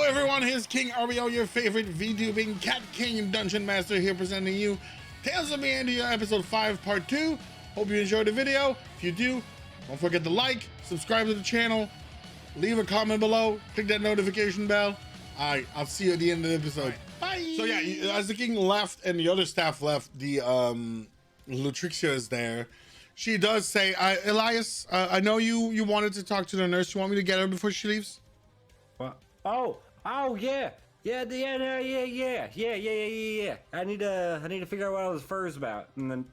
everyone, here's King Ariel, your favorite VTubing Cat King Dungeon Master, here presenting you Tales of Meandria episode 5 part 2. Hope you enjoyed the video. If you do, don't forget to like, subscribe to the channel, leave a comment below, click that notification bell. Alright, I'll see you at the end of the episode. Bye! So yeah, as the king left and the other staff left, the Lutrixia is there. She does say, Elias, I know you wanted to talk to the nurse. You want me to get her before she leaves? What? Oh, yeah. I need to figure out what all this fur is about, and then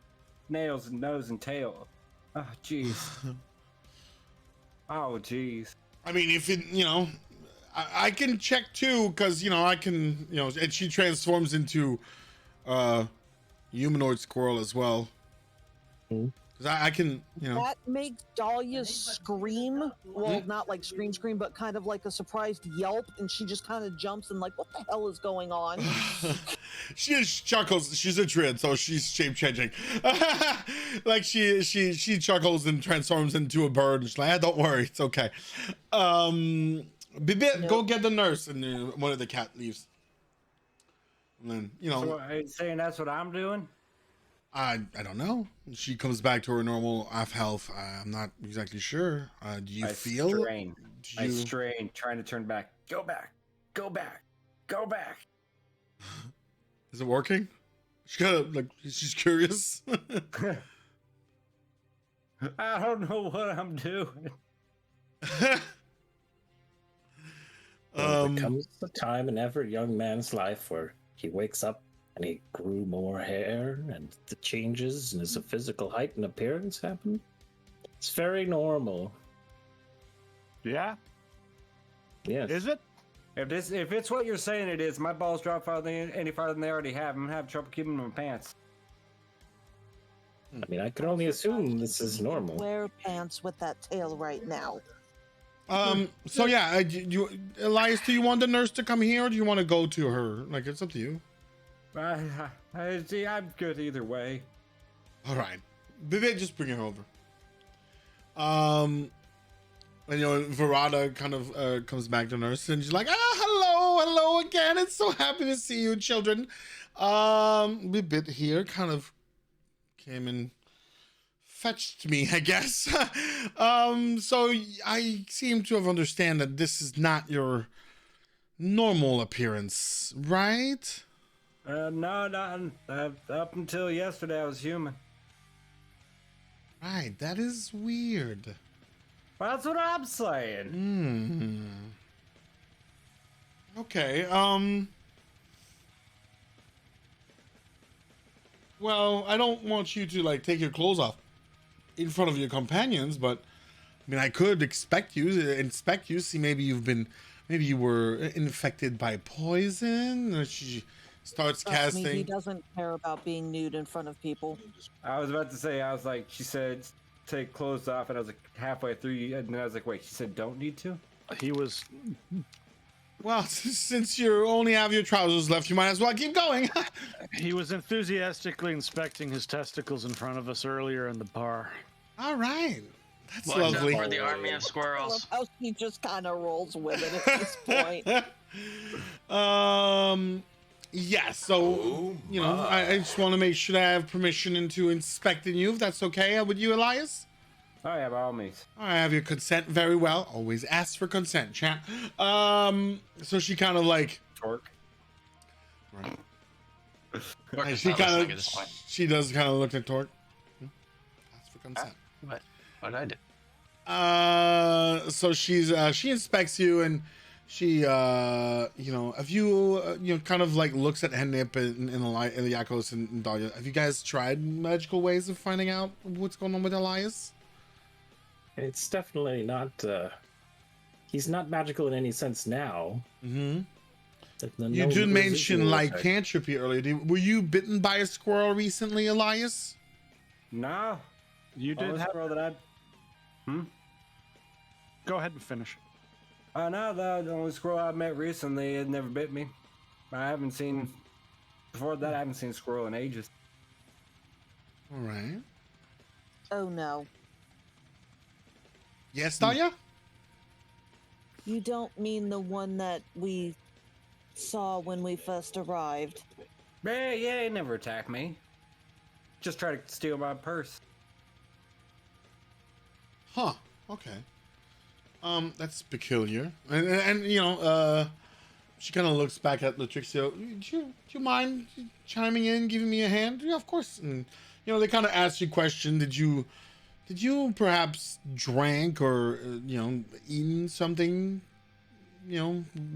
nails and nose and tail. Oh, jeez. Oh, jeez. I mean, if it, I can check too, because I can, and she transforms into humanoid squirrel as well. Mm-hmm. Because I can, That makes Dahlia scream. Well, not like scream, but kind of like a surprised yelp, and she just kind of jumps and like, what the hell is going on? She just chuckles. She's a druid, so she's shape changing. Like she chuckles and transforms into a bird. And she's like, don't worry, it's okay. Bibit, go get the nurse, and then one of the cat leaves. And then So are you saying that's what I'm doing? I don't know. She comes back to her normal half health. I'm not exactly sure. Do you feel? I strain, trying to turn back. Go back. Is it working? She kind of like she's curious. I don't know what I'm doing. There comes a time in every young man's life where he wakes up and he grew more hair, and the changes in his physical height and appearance happen. It's very normal. Yeah? Yes. Is it? If it's what you're saying it is, my balls drop any farther than they already have. I'm gonna have trouble keeping them in pants. I mean, I can only assume this is normal. Wear pants with that tail right now. So yeah, Elias, do you want the nurse to come here, or do you want to go to her? Like, it's up to you. See, I'm good either way. All right, Bibit, just bring her over. And Verada kind of comes back to nurse, and she's like, hello again. It's so happy to see you, children. Bibit here kind of came and fetched me, I guess. So I seem to have understand that this is not your normal appearance, right? No, not up until yesterday. I was human. Right, that is weird. Well, that's what I'm saying. Okay, well, I don't want you to like take your clothes off in front of your companions, but I mean, I could inspect you, see maybe you were infected by poison, or she starts casting. He doesn't care about being nude in front of people. I was about to say, she said, take clothes off, and I was like halfway through, and then I was like, wait, she said don't need to? He was... Well, since you only have your trousers left, you might as well keep going. He was enthusiastically inspecting his testicles in front of us earlier in the bar. All right. That's Watch lovely. out for the army of squirrels. How he just kind of rolls with it at this point. Yeah, so, I just want to make sure that I have permission into inspecting you, if that's okay with you, Elias? Oh yeah, by all means. I have your consent. Very well. Always ask for consent, chat. So she kind of like... Torque. Right. She does kind of look at Torque. Ask for consent. What did I do? So she inspects you, and she if you kind of like looks at Hennip and Yakos and Dahlia. Have you guys tried magical ways of finding out what's going on with Elias? It's definitely not... he's not magical in any sense now. Mm-hmm. You did mention lycanthropy earlier. Were you bitten by a squirrel recently, Elias? No. You did have... that I... Go ahead and finish. No, the only squirrel I met recently had never bit me. I haven't seen... Before that, I haven't seen a squirrel in ages. All right. Oh, no. Yes, Dahlia? You don't mean the one that we saw when we first arrived. Yeah, he never attacked me. Just try to steal my purse. Huh. Okay. That's peculiar. And she kind of looks back at Latrixio. Do you mind chiming in, giving me a hand? Yeah, of course. And they kind of ask you a question. Did you perhaps drank or eaten something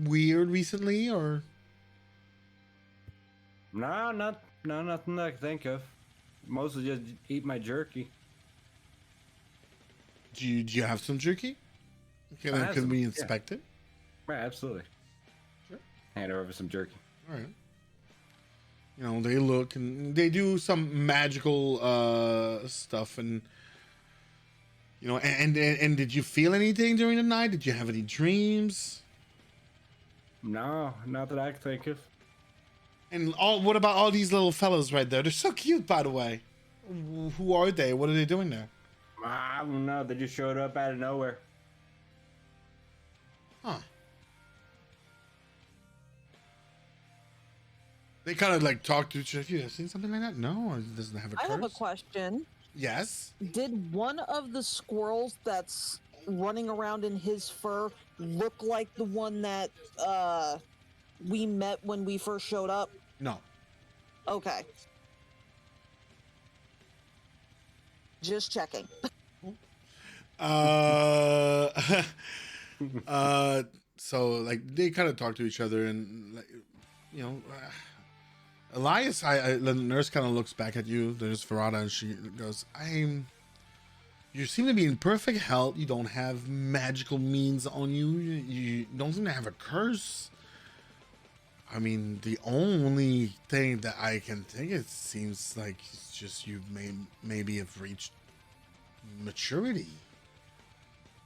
weird recently, or? No, nothing that I can think of. Mostly just eat my jerky. Do you have some jerky? Can we inspect it? Yeah, absolutely. Sure. Hand over some jerky. All right. They look and they do some magical stuff, and and did you feel anything during the night? Did you have any dreams? No, not that I can think of. And what about all these little fellows right there? They're so cute, by the way. Who are they? What are they doing there? I don't know. They just showed up out of nowhere. Huh. They kind of like talk to each other. You have seen something like that? No, it doesn't have a curse. I have a question. Yes. Did one of the squirrels that's running around in his fur look like the one that we met when we first showed up? No. Okay. Just checking. So like they kind of talk to each other, and like Elias, the nurse kind of looks back at you. There's Verada, and she goes, you seem to be in perfect health. You don't have magical means on you. You don't seem to have a curse. I mean, the only thing that I can think, it seems like it's just you maybe have reached maturity.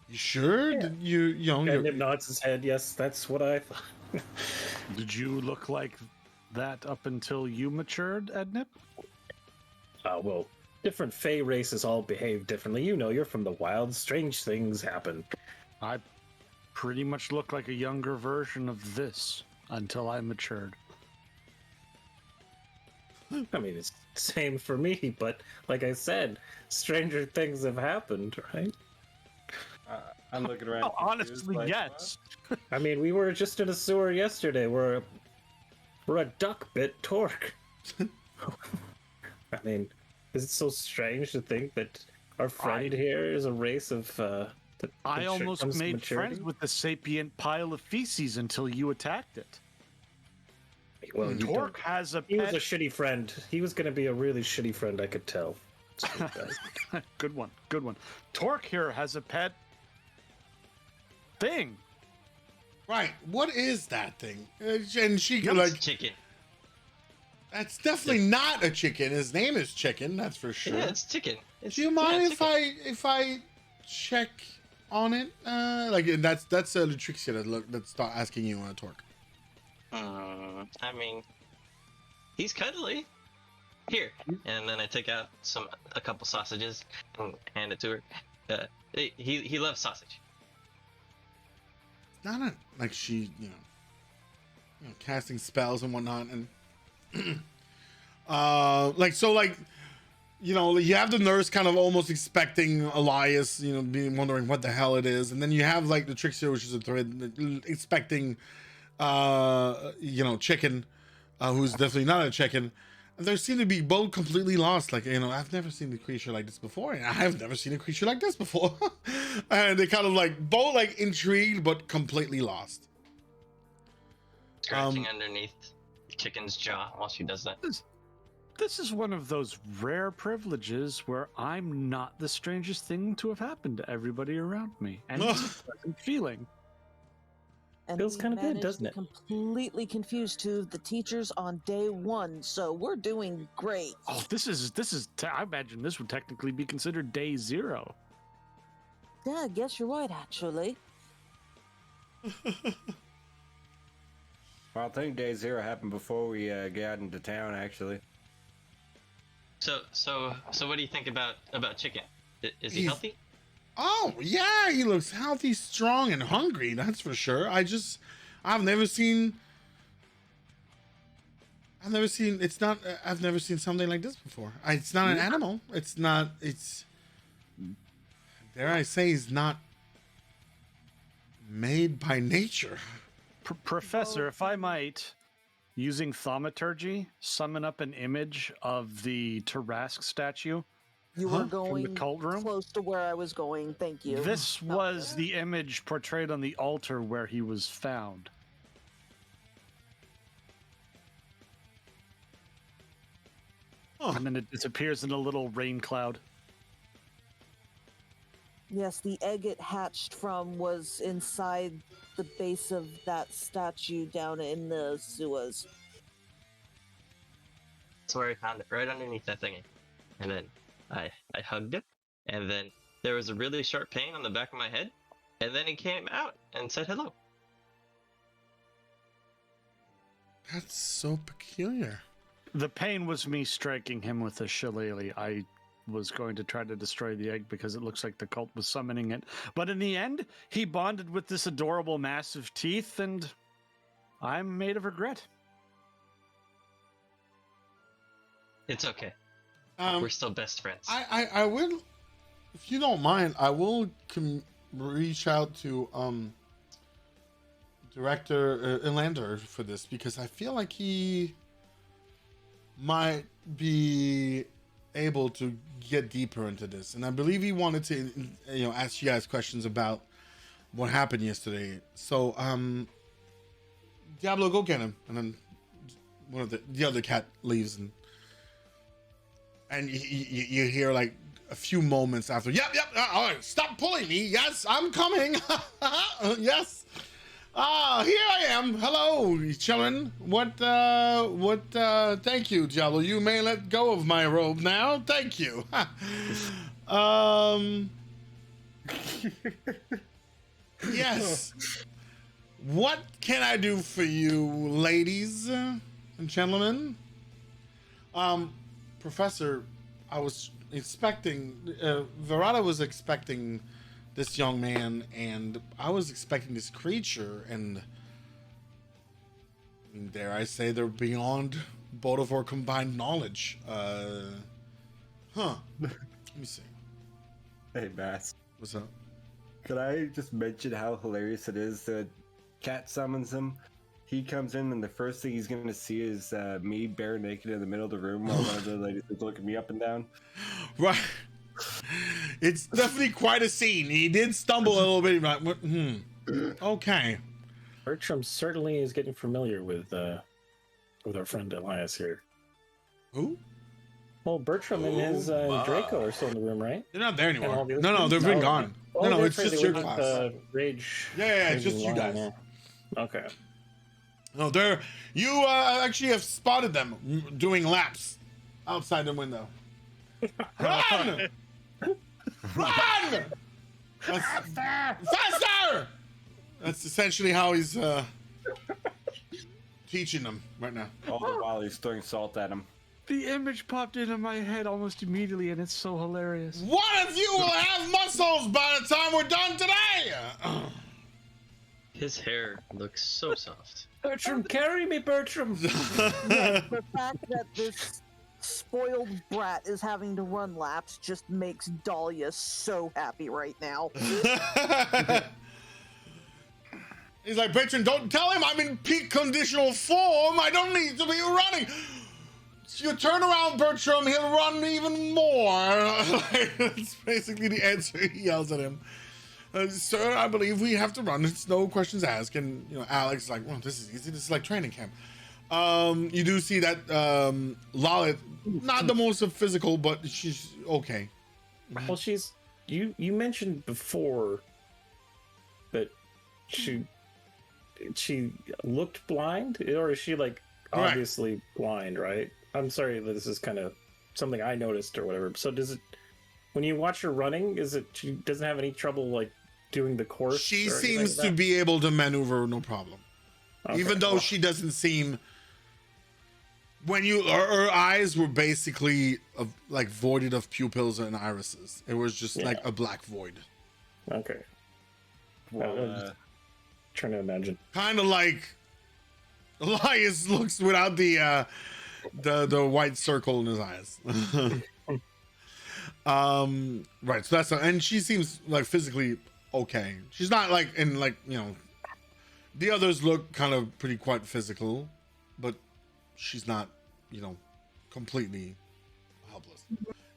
You sure? Yeah. Did Nip nods his head. Yes, that's what I thought. Did you look like that up until you matured, Ednip? Well, different Fey races all behave differently. You're from the wild. Strange things happen. I pretty much look like a younger version of this until I matured. I mean, it's the same for me, but like I said, stranger things have happened, right? I'm looking around. Oh, honestly, yes. I mean, we were just in a sewer yesterday where a duck bit Torque. I mean, is it so strange to think that our friend here is a race of I almost made friends with the sapient pile of feces until you attacked it. Well, Torque has a He was pet. a shitty friend. He was going to be a really shitty friend, I could tell. Good one. Torque here has a pet thing. Right. What is that thing? And she It's like, chicken. that's definitely not a chicken. His name is Chicken. That's for sure. Yeah, it's chicken. It's, Do you mind chicken. if I check on it? That's Latrixia that's asking you on a Torque. I mean, he's cuddly. Here, and then I take out a couple sausages and hand it to her. He loves sausage. Not like she, casting spells and whatnot, and you have the nurse kind of almost expecting Elias, being wondering what the hell it is, and then you have like the Trixie, which is a thread, expecting, Chicken, who's definitely not a chicken. And they seem to be both completely lost. Like, I've never seen a creature like this before, and I've never seen a creature like this before. And they kind of both intrigued, but completely lost. Scratching underneath Chicken's jaw while she does that. This is one of those rare privileges where I'm not the strangest thing to have happened to everybody around me. And it's a pleasant feeling. And Feels we kinda good, managed doesn't to it? Completely confused to the teachers on day 1, so we're doing great. Oh, this is. I imagine this would technically be considered day 0. Yeah, I guess you're right, actually. Well, I think day 0 happened before we got into town, actually. So what do you think about Chicken? Is he He's- healthy? Oh yeah, he looks healthy, strong, and hungry. That's for sure. I've never seen I've never seen. It's not. I've never seen something like this before. It's not an animal. It's not. It's. Dare I say, is not made by nature. Professor, if I might, using thaumaturgy, summon up an image of the Tarask statue. You were going From the cult room? close to where I was going. Thank you. This was the image portrayed on the altar where he was found. Huh. And then it disappears in a little rain cloud. Yes, the egg it hatched from was inside the base of that statue down in the sewers. That's where I found it, right underneath that thingy. And then I hugged it, and then there was a really sharp pain on the back of my head, and then he came out and said hello. That's so peculiar. The pain was me striking him with a shillelagh. I was going to try to destroy the egg because it looks like the cult was summoning it. But in the end, he bonded with this adorable massive teeth, and I'm made of regret. It's okay. We're still best friends. I will, if you don't mind, I will reach out to director Ilander for this, because I feel like he might be able to get deeper into this, and I believe he wanted to ask you guys questions about what happened yesterday. So Diablo, go get him. And then one of the other cat leaves, and you hear like a few moments after, yep, all right, stop pulling me. Yes, I'm coming. Yes. Here I am. Hello, children. What, thank you, Diablo. You may let go of my robe now. Thank you. Yes. What can I do for you, ladies and gentlemen? Professor, I was expecting, Verada was expecting this young man, and I was expecting this creature, and dare I say they're beyond both of our combined knowledge. Let me see. Hey, Bass. What's up? Could I just mention how hilarious it is that Cat summons him? He comes in, and the first thing he's going to see is me bare naked in the middle of the room while one of the ladies is looking me up and down. Right. It's definitely quite a scene. He did stumble a little bit. Right. Okay. Bertram certainly is getting familiar with our friend Elias here. Who? Well, Bertram and his Draco are still in the room, right? They're not there anymore. The No, they've been gone. Oh, No, it's that's right, just they your were class. Rage. Yeah, it's just you guys. Okay. No, you actually have spotted them doing laps outside the window. Run! Run! Faster! That's essentially how he's teaching them right now. All the while he's throwing salt at him. The image popped into my head almost immediately, and it's so hilarious. One of you will have muscles by the time we're done today! His hair looks so soft. Bertram, carry me, Bertram! The fact that this spoiled brat is having to run laps just makes Dahlia so happy right now. He's like, Bertrand, don't tell him I'm in peak conditional form. I don't need to be running. You turn around, Bertram, he'll run even more. That's basically the answer he yells at him. Sir, I believe we have to run. It's no questions asked. And, Alex is like, well, this is easy. This is like training camp. You do see that Lalit, not the most physical, but she's okay. Well, you mentioned before that she looked blind, or is she like obviously blind, right? I'm sorry that this is kind of something I noticed or whatever. So when you watch her running, she doesn't have any trouble like doing the course? She seems to be able to maneuver no problem. Okay. Even though she doesn't seem, her eyes were basically like voided of pupils and irises. It was just like a black void. Okay. Well, trying to imagine. Kind of like Elias looks without the white circle in his eyes. Right. So that's and she seems like physically okay. She's not like in like the others look kind of pretty quite physical, but she's not completely helpless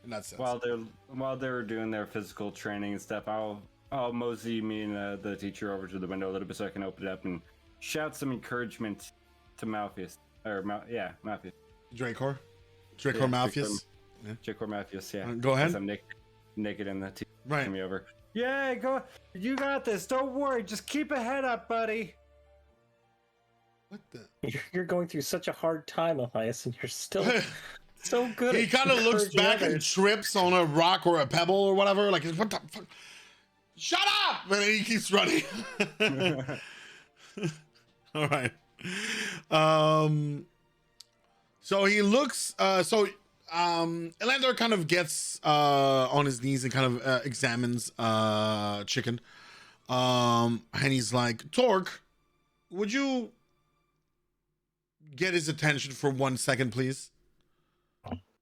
in that sense. While they're doing their physical training and stuff, I'll mosey me and the teacher over to the window a little bit so I can open it up and shout some encouragement to Malpheus. Malpheus. Dracor Yeah, Malpheus. Dracor Malpheus, yeah. Go ahead. I'm naked and the teacher Right. me over. Yeah, go. You got this. Don't worry. Just keep a head up, buddy. What the? You're going through such a hard time, Elias, and you're still so good. He at kind of looks encouraging back and others. trips on a rock or a pebble or whatever. Like, what the fuck? Shut up! And then he keeps running. All right. So he looks. Elander kind of gets on his knees and kind of examines Chicken. And he's like, Torque, would you get his attention for 1 second, please?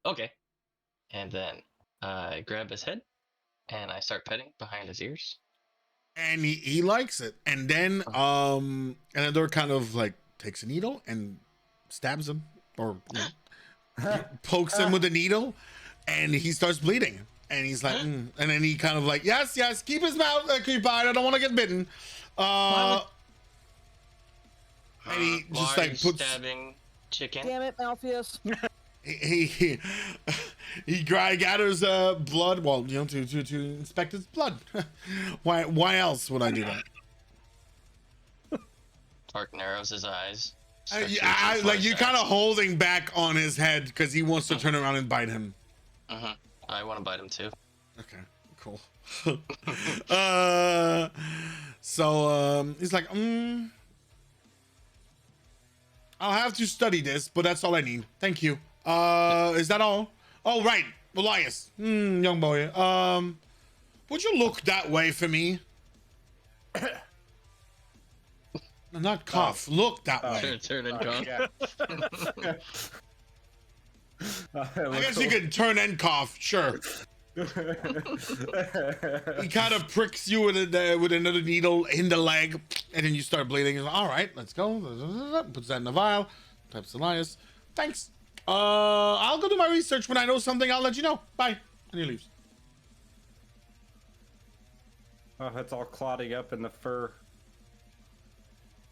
Okay. And then I grab his head and I start petting behind his ears. And he likes it. And then Elander kind of like takes a needle and stabs him, or pokes him with a needle, and he starts bleeding. And he's like, and then he kind of like, yes, keep his mouth occupied. I don't want to get bitten. And he just Why are like you puts. stabbing Chicken. Damn it, Malpheus. He gathers blood. Well, to inspect his blood. Why else would I do that? Tark narrows his eyes. Like you're kind of holding back on his head because he wants to turn around and bite him. I want to bite him too. Okay, cool. He's like, I'll have to study this, but that's all I need. Thank you. Is that all? Oh, right. Elias. Young boy. Would you look that way for me? No, not cough. Look that way. Turn and cough. Yeah. I guess you could turn and cough. Sure. He kind of pricks you with another needle in the leg, and then you start bleeding. He's like, all right, let's go. Puts that in the vial. Types Elias. Thanks. I'll go do my research. When I know something, I'll let you know. Bye. And he leaves. Oh, it's all clotting up in the fur.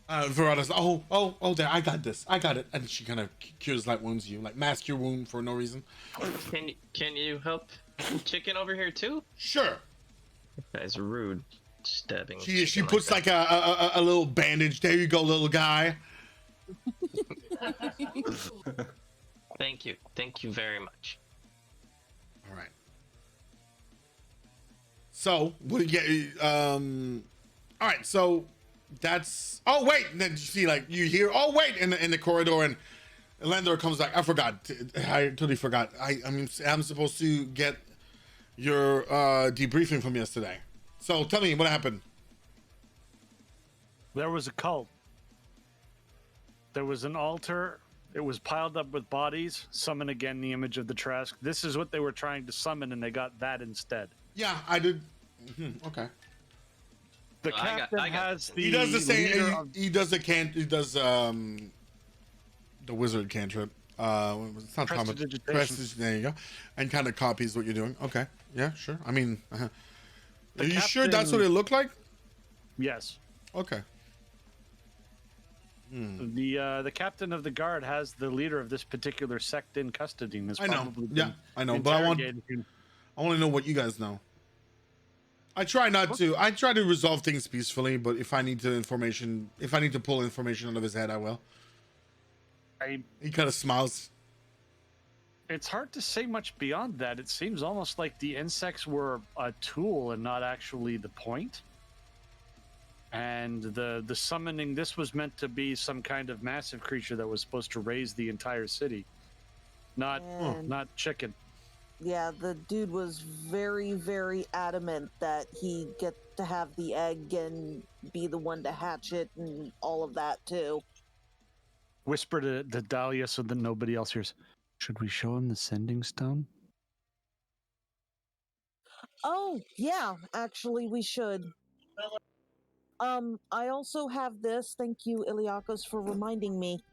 Verada's, oh, there, I got this. I got it. And she kind of cures light wounds you, like mask your wound for no reason. Can you help Chicken over here too? Sure. Guy's rude. Stabbing. She puts like a little bandage. There you go, little guy. Thank you very much. All right. So what do you get? All right. So that's. Oh wait. And then you see like you hear. Oh wait. In the corridor, and Elander comes back. I forgot. I totally forgot. I'm supposed to get your debriefing from yesterday. So tell me what happened. There was a cult. There was an altar. It was piled up with bodies. Summon again the image of the Trask. This is what they were trying to summon, and they got that instead. Yeah, I did. Okay. The I captain got has the. He does the leader same. of- He does the wizard cantrip. It's not common. Prestidigitation. There you go. And kind of copies what you're doing. Okay. Yeah, sure. I mean, are The you sure that's what captain- it looked like? Yes. Okay. The captain of the guard has the leader of this particular sect in custody. And has I know. probably Yeah, been I know. But I want interrogating him. to know what you guys know. I try not to. I try to resolve things peacefully, but if I need to pull information out of his head, I will. He kind of smiles. It's hard to say much beyond that. It seems almost like the insects were a tool and not actually the point. And the summoning, this was meant to be some kind of massive creature that was supposed to raise the entire city. Not Chicken. Yeah, the dude was very, very adamant that he get to have the egg and be the one to hatch it and all of that too. whisper to Dahlia so that nobody else hears. Should we show him the sending stone? Oh, yeah, actually, we should. I also have this. Thank you, Iliakos, for reminding me.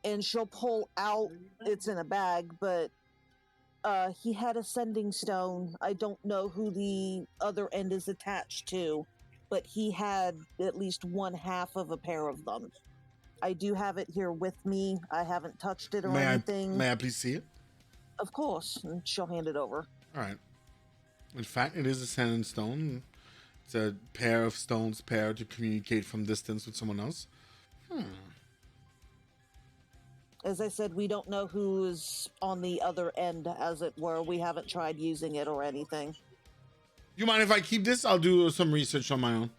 And she'll pull out, it's in a bag, but he had a sending stone. I don't know who the other end is attached to, but he had at least one half of a pair of them. I do have it here with me. I haven't touched it or anything. May I please see it? Of course. And she'll hand it over. All right. In fact, it is a sending stone. It's a pair of stones paired to communicate from distance with someone else. As I said, we don't know who's on the other end, as it were. We haven't tried using it or anything. You mind if I keep this? I'll do some research on my own.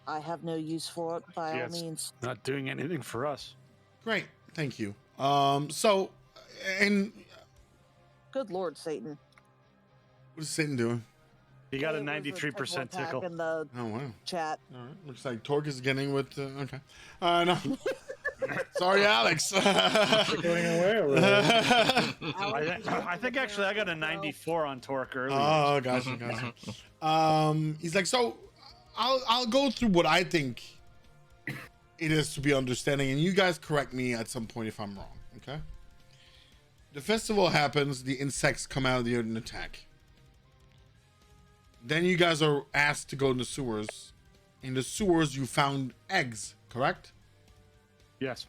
I have no use for it, by all means. Not doing anything for us. Great. Thank you. And Good Lord, Satan. what is Satan doing? You got a It was 93% attack tickle. in the Oh, wow. chat. All right. Looks like Torque is getting with... okay. No. Sorry, Alex. Going away. I think actually I got a 94 on Torque earlier. Oh, gotcha. He's like, so I'll go through what I think it is to be understanding, and you guys correct me at some point if I'm wrong, okay? The festival happens, the insects come out of the earth and attack. Then you guys are asked to go in the sewers. In the sewers, you found eggs, correct? Yes.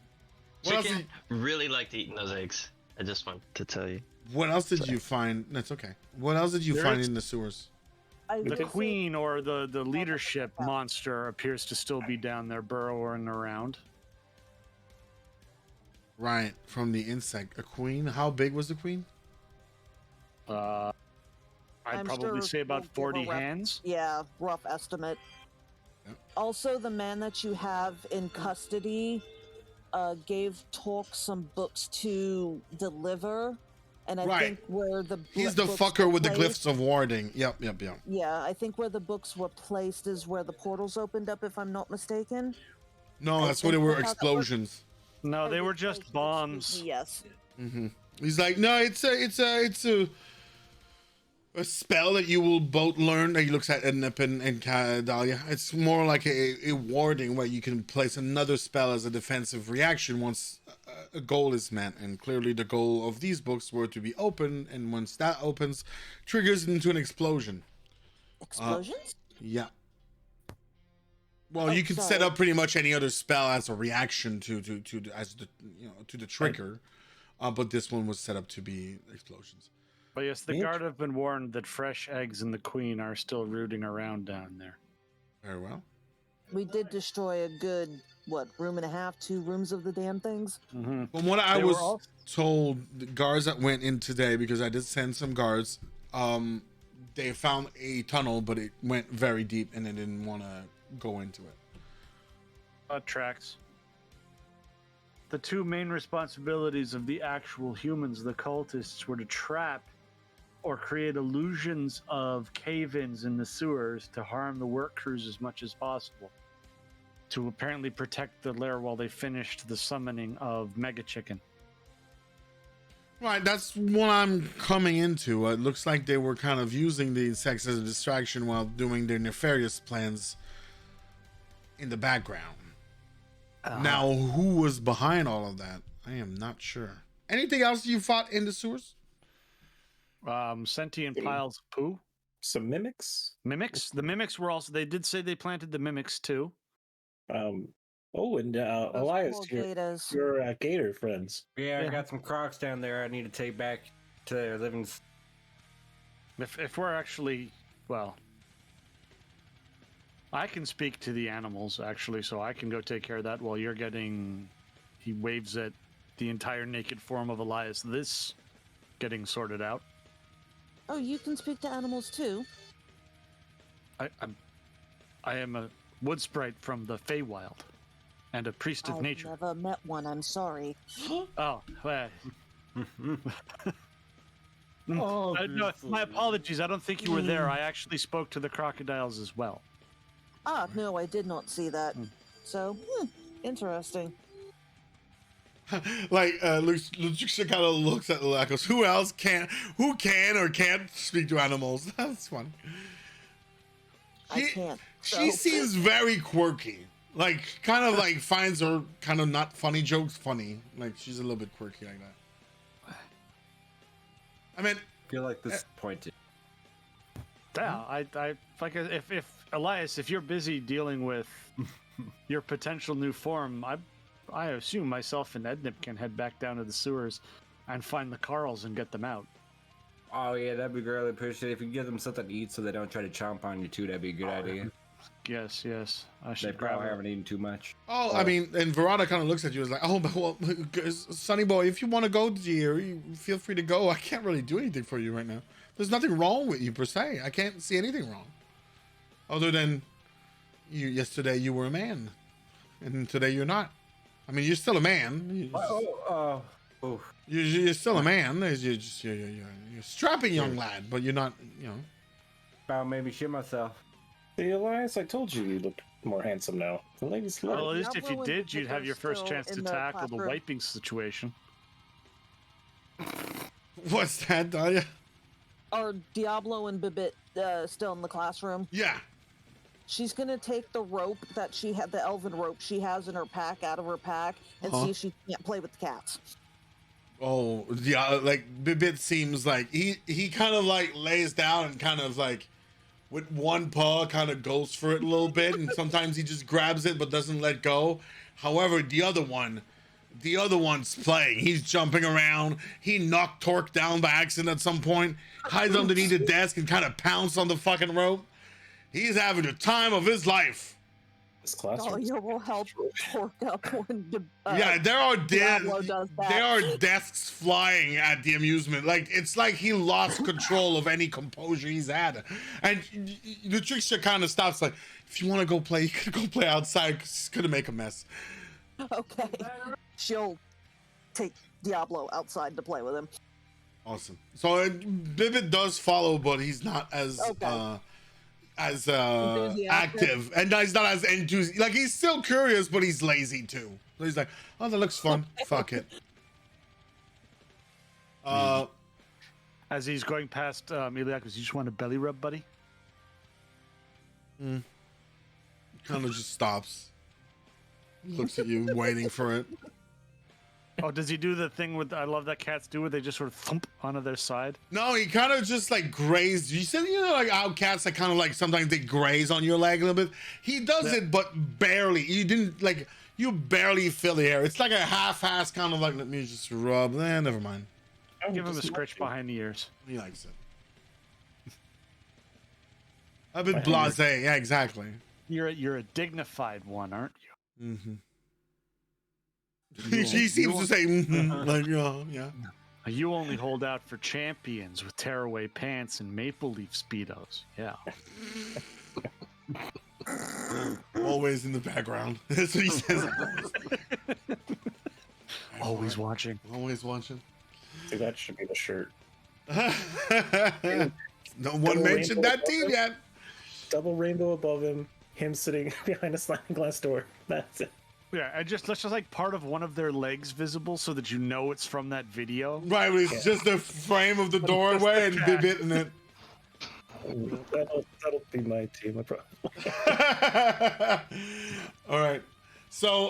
What else Chicken really liked eating those eggs. I just want to tell you. What else did you find? That's okay. What else did you find in the sewers? The queen or the leadership monster appears to still be down there burrowing around. Right, from the insect. A queen? How big was the queen? I'd I'm probably sure say about we'll give a 40 rough- hands. Yeah, rough estimate. Yep. Also, the man that you have in custody gave Torque some books to deliver, and I Right. think where the He's the books fucker were with the placed- glyphs of warding. Yep. Yeah, I think where the books were placed is where the portals opened up, if I'm not mistaken. No, I that's what think they were that's how that explosions. No, they Oh, were just excuse bombs. me, yes. He's like, no, it's a spell that you will both learn. He looks at Ednip and Dahlia. It's more like a warding where you can place another spell as a defensive reaction once a goal is met. And clearly the goal of these books were to be open, and once that opens, triggers into an explosion. Explosions? Yeah. Well, Oh, you can set sorry. up pretty much any other spell as a reaction to the trigger, but this one was set up to be explosions. But yes, the guard have been warned that fresh eggs and the queen are still rooting around down there. Very well. We did destroy a good, room and a half, 2 rooms of the damn things? Mm-hmm. From what I They were was all- told, the guards that went in today, because I did send some guards, they found a tunnel, but it went very deep, and they didn't want to go into it. Tracks. The 2 main responsibilities of the actual humans, the cultists, were to trap or create illusions of cave-ins in the sewers to harm the work crews as much as possible, to apparently protect the lair while they finished the summoning of Mega Chicken. Right, that's what I'm coming into. It looks like they were kind of using the insects as a distraction while doing their nefarious plans in the background. Now, who was behind all of that? I am not sure. Anything else you fought in the sewers? Sentient piles of poo. Some mimics. Mimics? The mimics were also, they did say they planted the mimics too. And Those Elias, poor gators. your gator friends. Yeah, I Yeah. got some Crocs down there I need to take back to their living. If we're actually, well, I can speak to the animals actually, so I can go take care of that while you're getting, he waves at the entire naked form of Elias, this getting sorted out. Oh, you can speak to animals too? I am a wood sprite from the Feywild and a priest of I've nature. never met one, I'm sorry. Oh, well, Oh, no, my apologies. I don't think you were there. I actually spoke to the crocodiles as well. Ah, no, I did not see that. So, interesting. Like Lucia kind of looks at Lilakos. Who can or can't speak to animals? That's funny. I can't. She so- seems very quirky. Like, kind of like finds her kind of not funny jokes funny. Like, she's a little bit quirky like that. I mean, I feel like this is pointed. Yeah, I like if Elias, if you're busy dealing with your potential new form, I assume myself and Ednip can head back down to the sewers and find the Carls and get them out. Oh yeah, that'd be greatly appreciated. If you give them something to eat so they don't try to chomp on you too, that'd be a good idea. Yes, I They should probably grab haven't eaten too much. oh, I mean, and Verada kind of looks at you as like, oh, but well, Sonny boy, if you want to go, dear, you feel free to go. I can't really do anything for you right now. There's nothing wrong with you per se. I can't see anything wrong, other than yesterday you were a man, and today you're not. I mean, you're still a man. You're still a man. You're a strapping young lad, but you're not. You know. About maybe shit myself. See, Elias, I told you look more handsome now. The ladies love Well, at it. least if you Diablo did, and you'd have your first Still chance to in the tackle the classroom. wiping situation. What's that, Dahlia? Are Diablo and Bibit still in the classroom? Yeah. She's gonna take the rope that she had, the elven rope she has in her pack, out of her pack, and Uh-huh. see if she can't play with the cats. Oh, yeah. Like Bibit seems like he kind of like lays down and kind of like with one paw kind of goes for it a little bit, and sometimes he just grabs it but doesn't let go. However, the other one's playing. He's jumping around. He knocked Torque down by accident at some point, hides underneath the desk and kind of pounds on the fucking rope. He's having the time of his life. This classroom. Dahlia will help Torque up when Yeah, there are Diablo does that. there are desks flying at the amusement. Like it's like he lost control of any composure he's had, and the trickster kind of stops. Like, if you want to go play, you can go play outside because he's gonna make a mess. Okay. She'll take Diablo outside to play with him. Awesome. So Bibit does follow, but he's not as Okay. active, and he's not as enthusiastic. Like he's still curious, but he's lazy too. So he's like, oh, that looks fun. Fuck it. As he's going past Iliakos, you just want a belly rub, buddy? Kind of just stops, looks at you, waiting for it. Oh, does he do the thing with I love that cats do where they just sort of thump onto their side? No, he kind of just like grazed. You said, you know, like how cats that kind of like sometimes they graze on your leg a little bit. He does it, but barely. You didn't like, you barely feel the air. It's like a half-ass kind of like, let me just rub. Never mind. Give him a scratch behind the ears. He likes it. A bit blasé. Yeah, exactly. You're a dignified one, aren't you? Mm-hmm. She seems to say, like, yeah. You only hold out for champions with tearaway pants and maple leaf speedos. Yeah. Always in the background. That's what he says. Always watching. Always watching. See, that should be the shirt. No one mentioned that team yet. Double rainbow above him, him sitting behind a sliding glass door. That's it. Yeah, let's just like part of one of their legs visible so that you know it's from that video. Right, but it's just the frame of the doorway and Bibit in it. That'll be my team. I All right. So,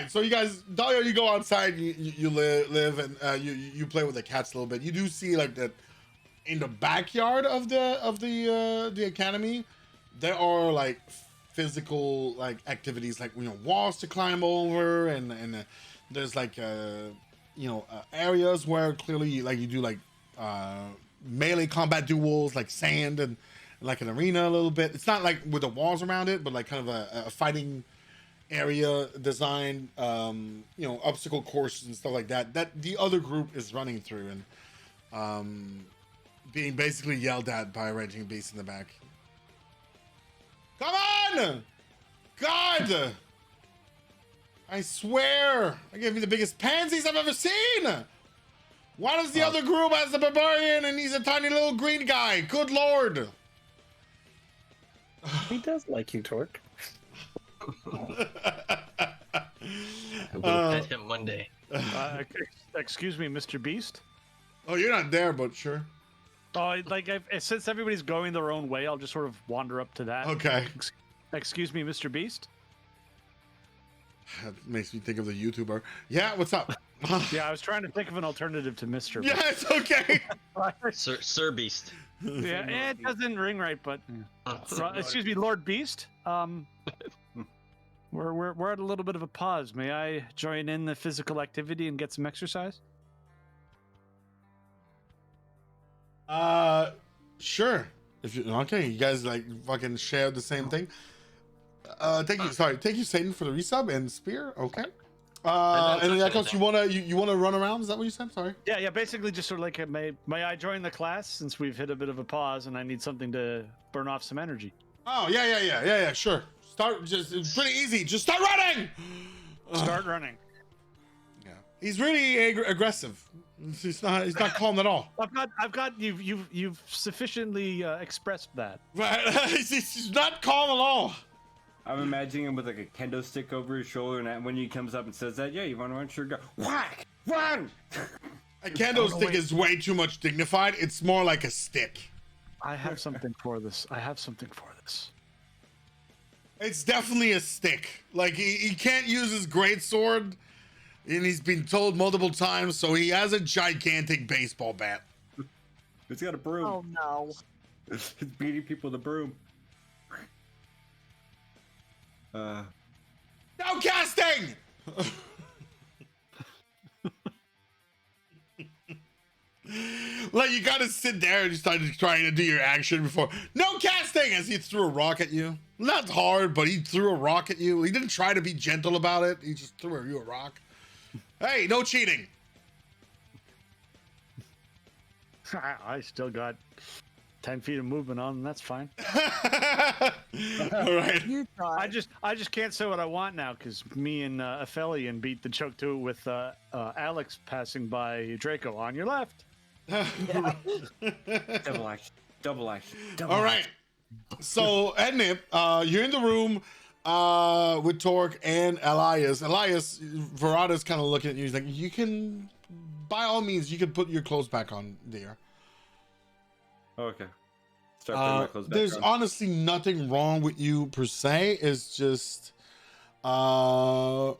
So you guys, Dahlia, you go outside. You live and you play with the cats a little bit. You do see like that in the backyard of the academy. There are like physical like activities, like walls to climb over, and there's like areas where clearly like you do like melee combat duels, like sand and like an arena a little bit. It's not like with the walls around it, but like kind of a fighting area design, obstacle courses and stuff like that the other group is running through and being basically yelled at by a raging beast in the back. Come on! God! I swear, I gave you the biggest pansies I've ever seen! Why does the other group has the barbarian and he's a tiny little green guy? Good lord! He does like you, Torque. I will pet him one day. Excuse me, Mr. Beast. Oh, you're not there, but sure. Oh, like since everybody's going their own way, I'll just sort of wander up to that. Okay. Excuse me, Mr. Beast. That makes me think of the YouTuber. Yeah, what's up? Yeah, I was trying to think of an alternative to Mr. Yeah, it's okay. Sir Beast. Yeah, it doesn't ring right, but excuse me, Lord Beast. We're at a little bit of a pause. May I join in the physical activity and get some exercise? Sure. If you okay, you guys like fucking share the same thing. Thank you, Satan, for the resub and spear. Okay. And Yakos, you wanna run around? Is that what you said? Sorry. Yeah. Basically, just sort of like, may I join the class since we've hit a bit of a pause and I need something to burn off some energy. Oh yeah. Sure. It's pretty easy. Just start running. Start running. Yeah. He's really aggressive. He's not calm at all. I've got you've sufficiently expressed that. Right. He's not calm at all. I'm imagining him with like a kendo stick over his shoulder, and when he comes up and says that, yeah, you want to run, sure, go, whack, run! A kendo stick is way too much dignified. It's more like a stick. I have something for this. It's definitely a stick. Like, he can't use his great sword, and he's been told multiple times, so he has a gigantic baseball bat. He's got a broom. Oh no. He's beating people with a broom. No casting! Like, you gotta sit there and just start trying to do your action before. No casting! As he threw a rock at you. Not hard, but he threw a rock at you. He didn't try to be gentle about it. He just threw you a rock. Hey, no cheating. I still got 10 feet of movement on, and that's fine. All right. You try. I just can't say what I want now because me and Aphelion beat the choke to it with Alex passing by Draco on your left. Double action. All right. So, Ednip, you're in the room with Torque and Elias. Elias, Verada's kind of looking at you. He's like, you can, by all means, you can put your clothes back on there. Okay. Start putting my clothes back There's on. honestly nothing wrong with you per se. It's just magic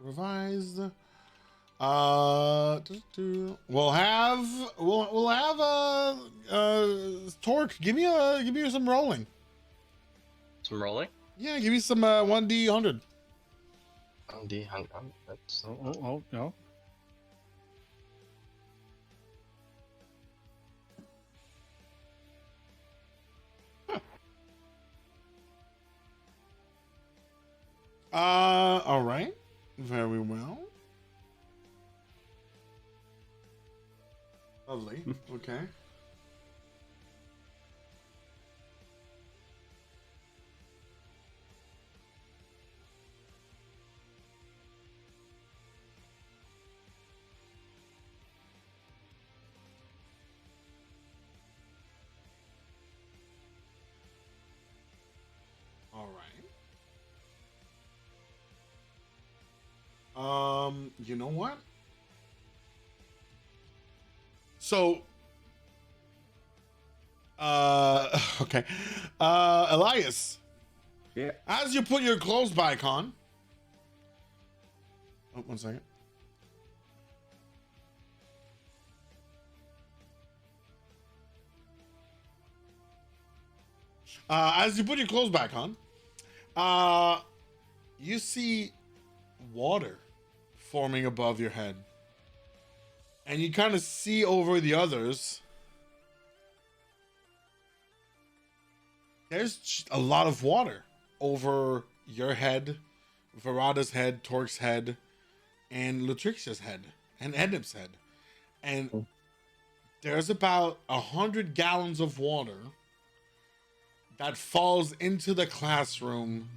revised. We'll have Torque. Give me some rolling. Some rolling? Yeah, give me some 1d100. 1d100. That's Oh no. All right. Very well. Lovely. Okay. All right. You know what? So, okay. Elias. Yeah. As you put your clothes back on. Oh, 1 second. As you put your clothes back on, you see water forming above your head. And you kind of see over the others. There's a lot of water over your head, Verada's head, Torque's head, and Latricia's head, and Edip's head. And there's about 100 gallons of water that falls into the classroom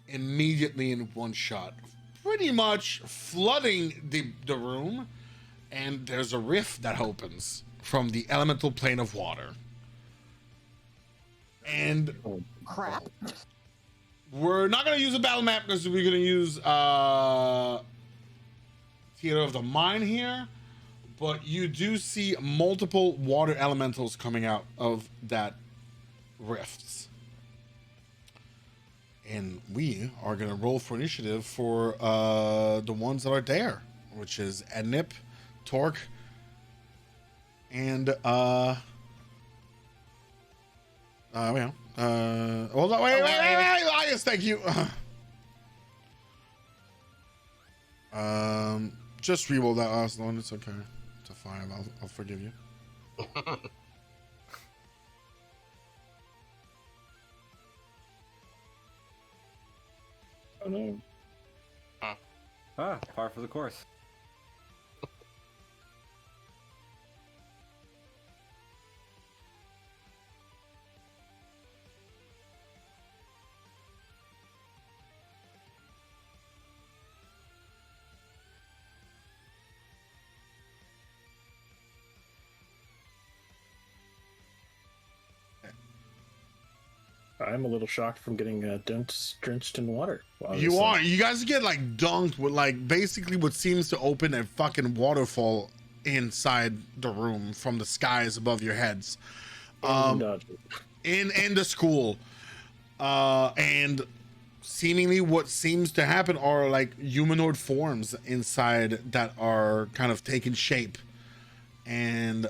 immediately in one shot, pretty much flooding the room. And there's a rift that opens from the elemental plane of water. And Crap. we're not going to use a battle map because we're going to use theater of the mind here, but you do see multiple water elementals coming out of that rifts. And we are going to roll for initiative for the ones that are there, which is Ednip, Torque, and well, hold on, wait, Elias, thank you. Just reroll that last one. It's okay. It's a 5. I'll forgive you. Oh no. Par for the course. I'm a little shocked from getting drenched in water. You are. You guys get like dunked with like basically what seems to open a fucking waterfall inside the room from the skies above your heads. In the school. And seemingly what seems to happen are like humanoid forms inside that are kind of taking shape. And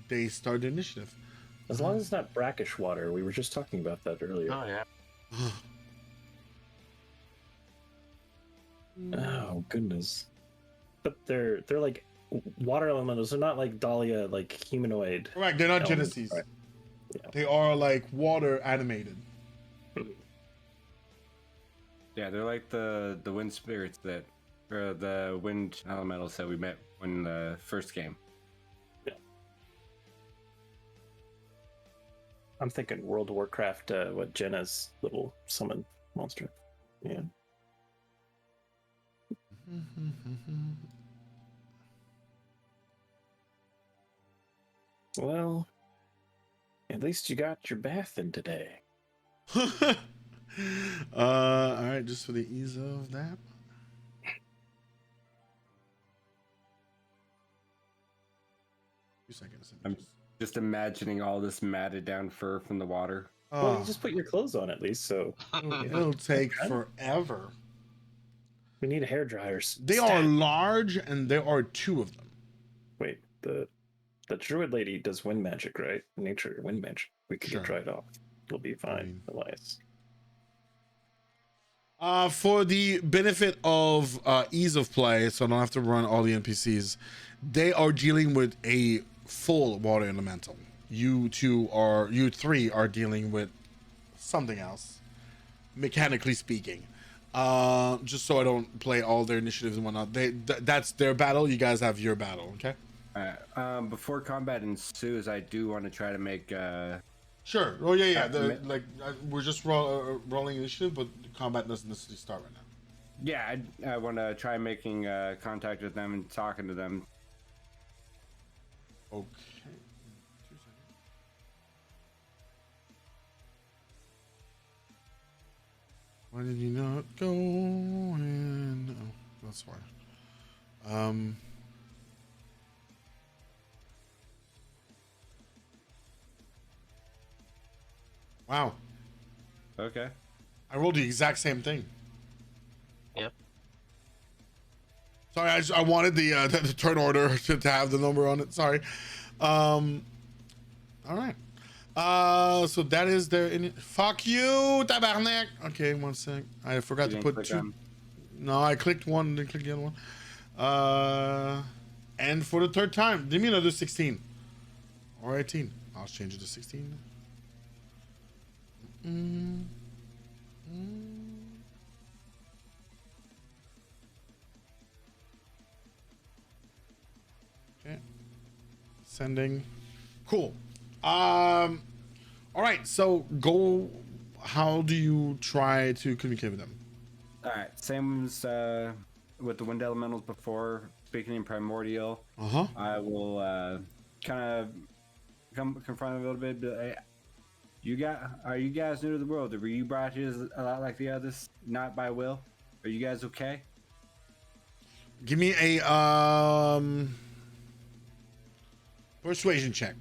they start the initiative. As long as it's not brackish water. We were just talking about that earlier. Oh yeah. Oh goodness. But they're like water elementals. They're not like Dahlia, like humanoid. Correct. They're not elements, Genesis. right? Yeah. They are like water animated. Yeah, they're like the wind spirits that, or the wind elementals that we met in the first game. I'm thinking World of Warcraft, what Jenna's little summon monster. Yeah. Well, at least you got your bath in today. All right, just for the ease of that. Two seconds. I'm just imagining all this matted down fur from the water. Well, you just put your clothes on at least, so It'll take forever. we need a hairdryer. They are large, and there are 2 of them. Wait, the druid lady does wind magic, right? Nature wind magic. We could Sure. get dried off. It'll be fine, Elias. For the benefit of ease of play, so I don't have to run all the NPCs, they are dealing with a full water elemental. You 3 are dealing with something else, mechanically speaking. Just so I don't play all their initiatives and whatnot. That's their battle. You guys have your battle, okay? Before combat ensues, I do want to try to make. Sure. Oh yeah. We're just rolling initiative, but combat doesn't necessarily start right now. Yeah, I want to try making contact with them and talking to them. Okay. 2 seconds. Why did you not go in? Oh, that's why. Wow. Okay. I rolled the exact same thing. Yep. Sorry, I wanted the turn order to have the number on it. Sorry. All right. So that is their. Fuck you, tabarnak. Okay, 1 sec. I forgot to put 2. No, I clicked 1, didn't click the other one. And for the 3rd time, give me another 16 or 18. I'll change it to 16. Okay. Sending. Cool. All right. So go. How do you try to communicate with them? All right. Same as with the wind elementals before. Speaking in primordial. I will kind of confront them a little bit. But, hey, are you guys new to the world? Were you brought here a lot like the others, not by will? Are you guys okay? Give me a persuasion check.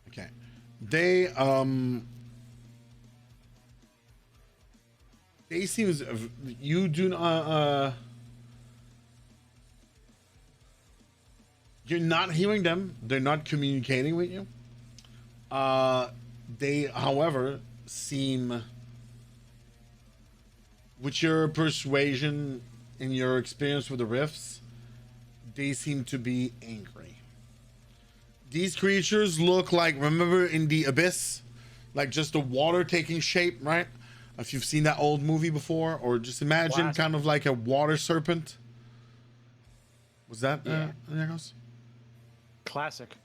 Okay. They seems you do not you're not hearing them. They're not communicating with you. They, however, seem, with your persuasion and your experience with the rifts, they seem to be angry. These creatures look like, remember in the Abyss, like just the water taking shape, right? If you've seen that old movie before, or just imagine kind of like a water serpent. Was that Nicholas? Classic.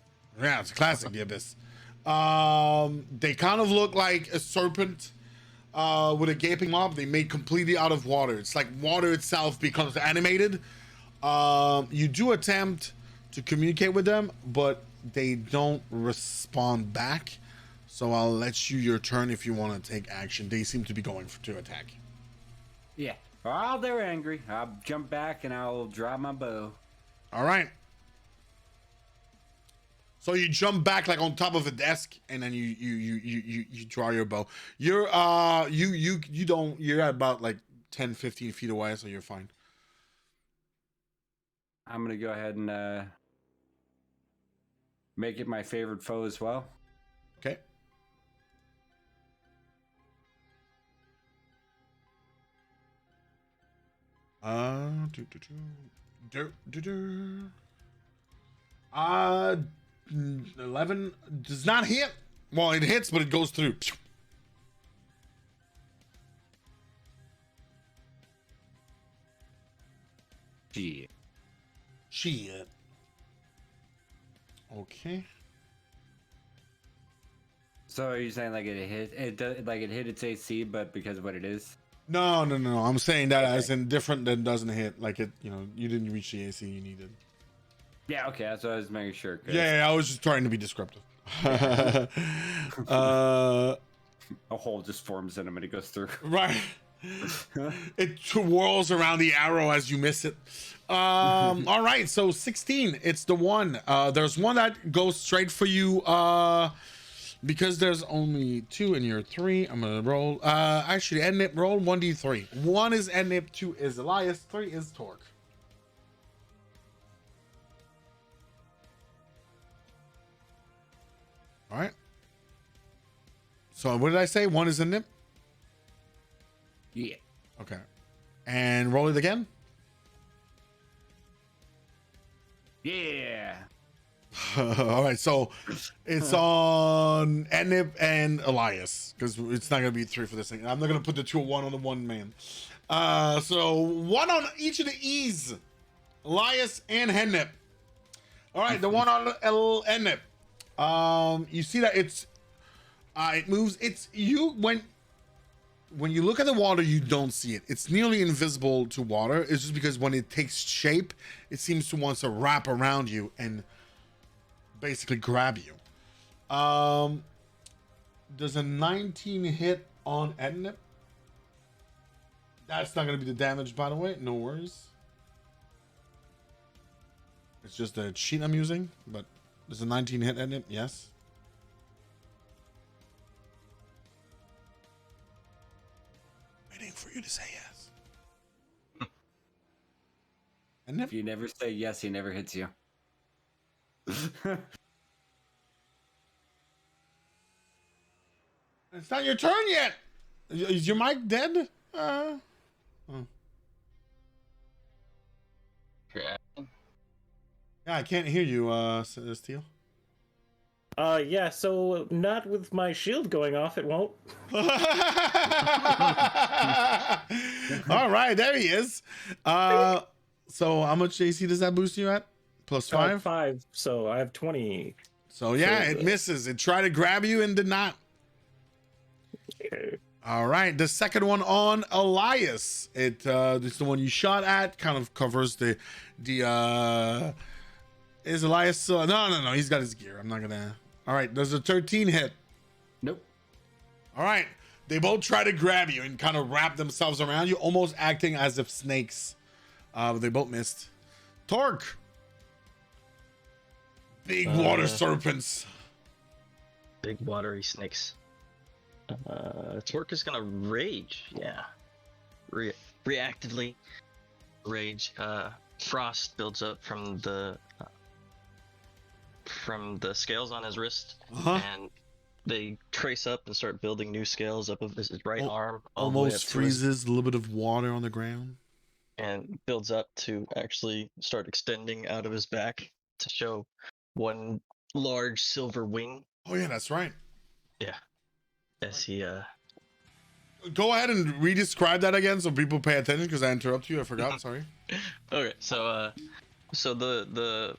Yeah, it's a classic, The Abyss. They kind of look like a serpent with a gaping mouth. They made completely out of water. It's like water itself becomes animated. You do attempt to communicate with them, but they don't respond back. So I'll let you your turn if you want to take action. They seem to be going to attack. Yeah. Oh, they're angry. I'll jump back and I'll draw my bow. All right. So you jump back like on top of a desk, and then you draw your bow. You're you're at about like 10, 15 feet away, so you're fine. I'm gonna go ahead and make it my favorite foe as well. Okay. Do, do, do. Do, do, do. 11 does not hit. Well, it hits, but it goes through. Shit. Okay. So are you saying like it hit its AC, but because of what it is? No. I'm saying that as in different than doesn't hit. Like it, you didn't reach the AC you needed. Yeah, okay, that's what I was making sure. Yeah, I was just trying to be descriptive. A hole just forms in him and it goes through. Right. It twirls around the arrow as you miss it. All right, so 16. It's the one. There's one that goes straight for you. Because there's only 2 and you're 3. I'm gonna roll. Actually, Ednip, roll 1d3. 1 is Ednip, 2 is Elias, 3 is Torque. All right. So what did I say? 1 is a nip? Yeah. Okay. And roll it again? Yeah. All right. So it's on Enip and Elias because it's not going to be 3 for this thing. I'm not going to put the 2 1 on the one man. So 1 on each of the E's. Elias and Hennip. All right. The one on Enip. You see that it moves. It's you when you look at the water, you don't see it. It's nearly invisible to water. It's just because when it takes shape, it seems to want to wrap around you and basically grab you. Does a 19 hit on Ednip? That's not going to be the damage, by the way. No worries. It's just a sheet I'm using, but does a 19 hit Ednip? Yes. Waiting for you to say yes. Ednip? If you never say yes, he never hits you. It's not your turn yet. Is your mic dead? Oh. Yeah. Yeah, I can't hear you, Steel. Yeah, so not with my shield going off, it won't. All right, there he is. So how much AC does that boost you at? Plus 5? 5, so I have 20. So yeah, it misses. It tried to grab you and did not. Okay. All right, the second one on Elias. It's the one you shot at. Kind of covers the is Elias no, he's got his gear. I'm not gonna. All right, there's a 13 hit. Nope. All right. They both try to grab you and kind of wrap themselves around you, almost acting as if snakes. But they both missed. Torque. Big water serpents. Big watery snakes. Torque is gonna rage. Yeah. Reactively rage. Frost builds up from the scales on his wrist, and they trace up and start building new scales up of his right arm. Almost freezes a little bit of water on the ground. And builds up to actually start extending out of his back to show one large silver wing. Oh yeah, that's right. Yeah. As he Go ahead and re-describe that again so people pay attention, because I interrupted you. I forgot. Sorry. Okay, so the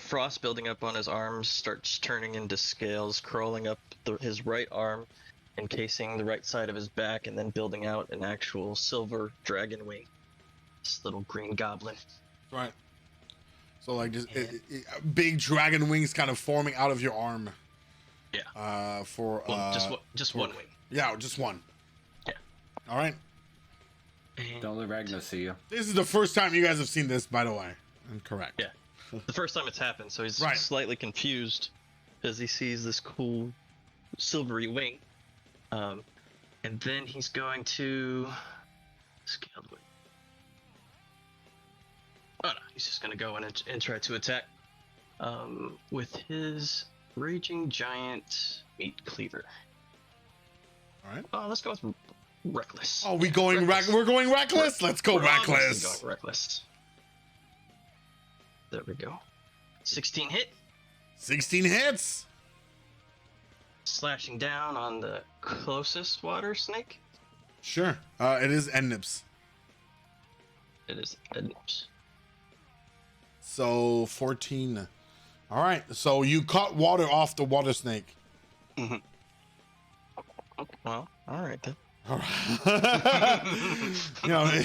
frost building up on his arms starts turning into scales, crawling up his right arm, encasing the right side of his back, and then building out an actual silver dragon wing. This little green goblin. Right. So like just big dragon wings kind of forming out of your arm. Yeah. Just one wing. Yeah, just one. Yeah. All right. Don't let Ragnar see you. This is the first time you guys have seen this, by the way. I'm correct. Yeah. The first time it's happened, so he's Right. slightly confused as he sees this cool silvery wing. And then he's going to scaled wing. Oh no, he's just gonna go in and try to attack with his raging giant meat cleaver. All right. Oh, let's go with reckless. Oh, we're going reckless. Let's go We're reckless. obviously going reckless. There we go. 16 hit. 16 hits. Slashing down on the closest water snake. Sure. It is Ennips. It is Ednips. So 14. All right. So you caught water off the water snake. Mm-hmm. Well, all right then. All right. You know,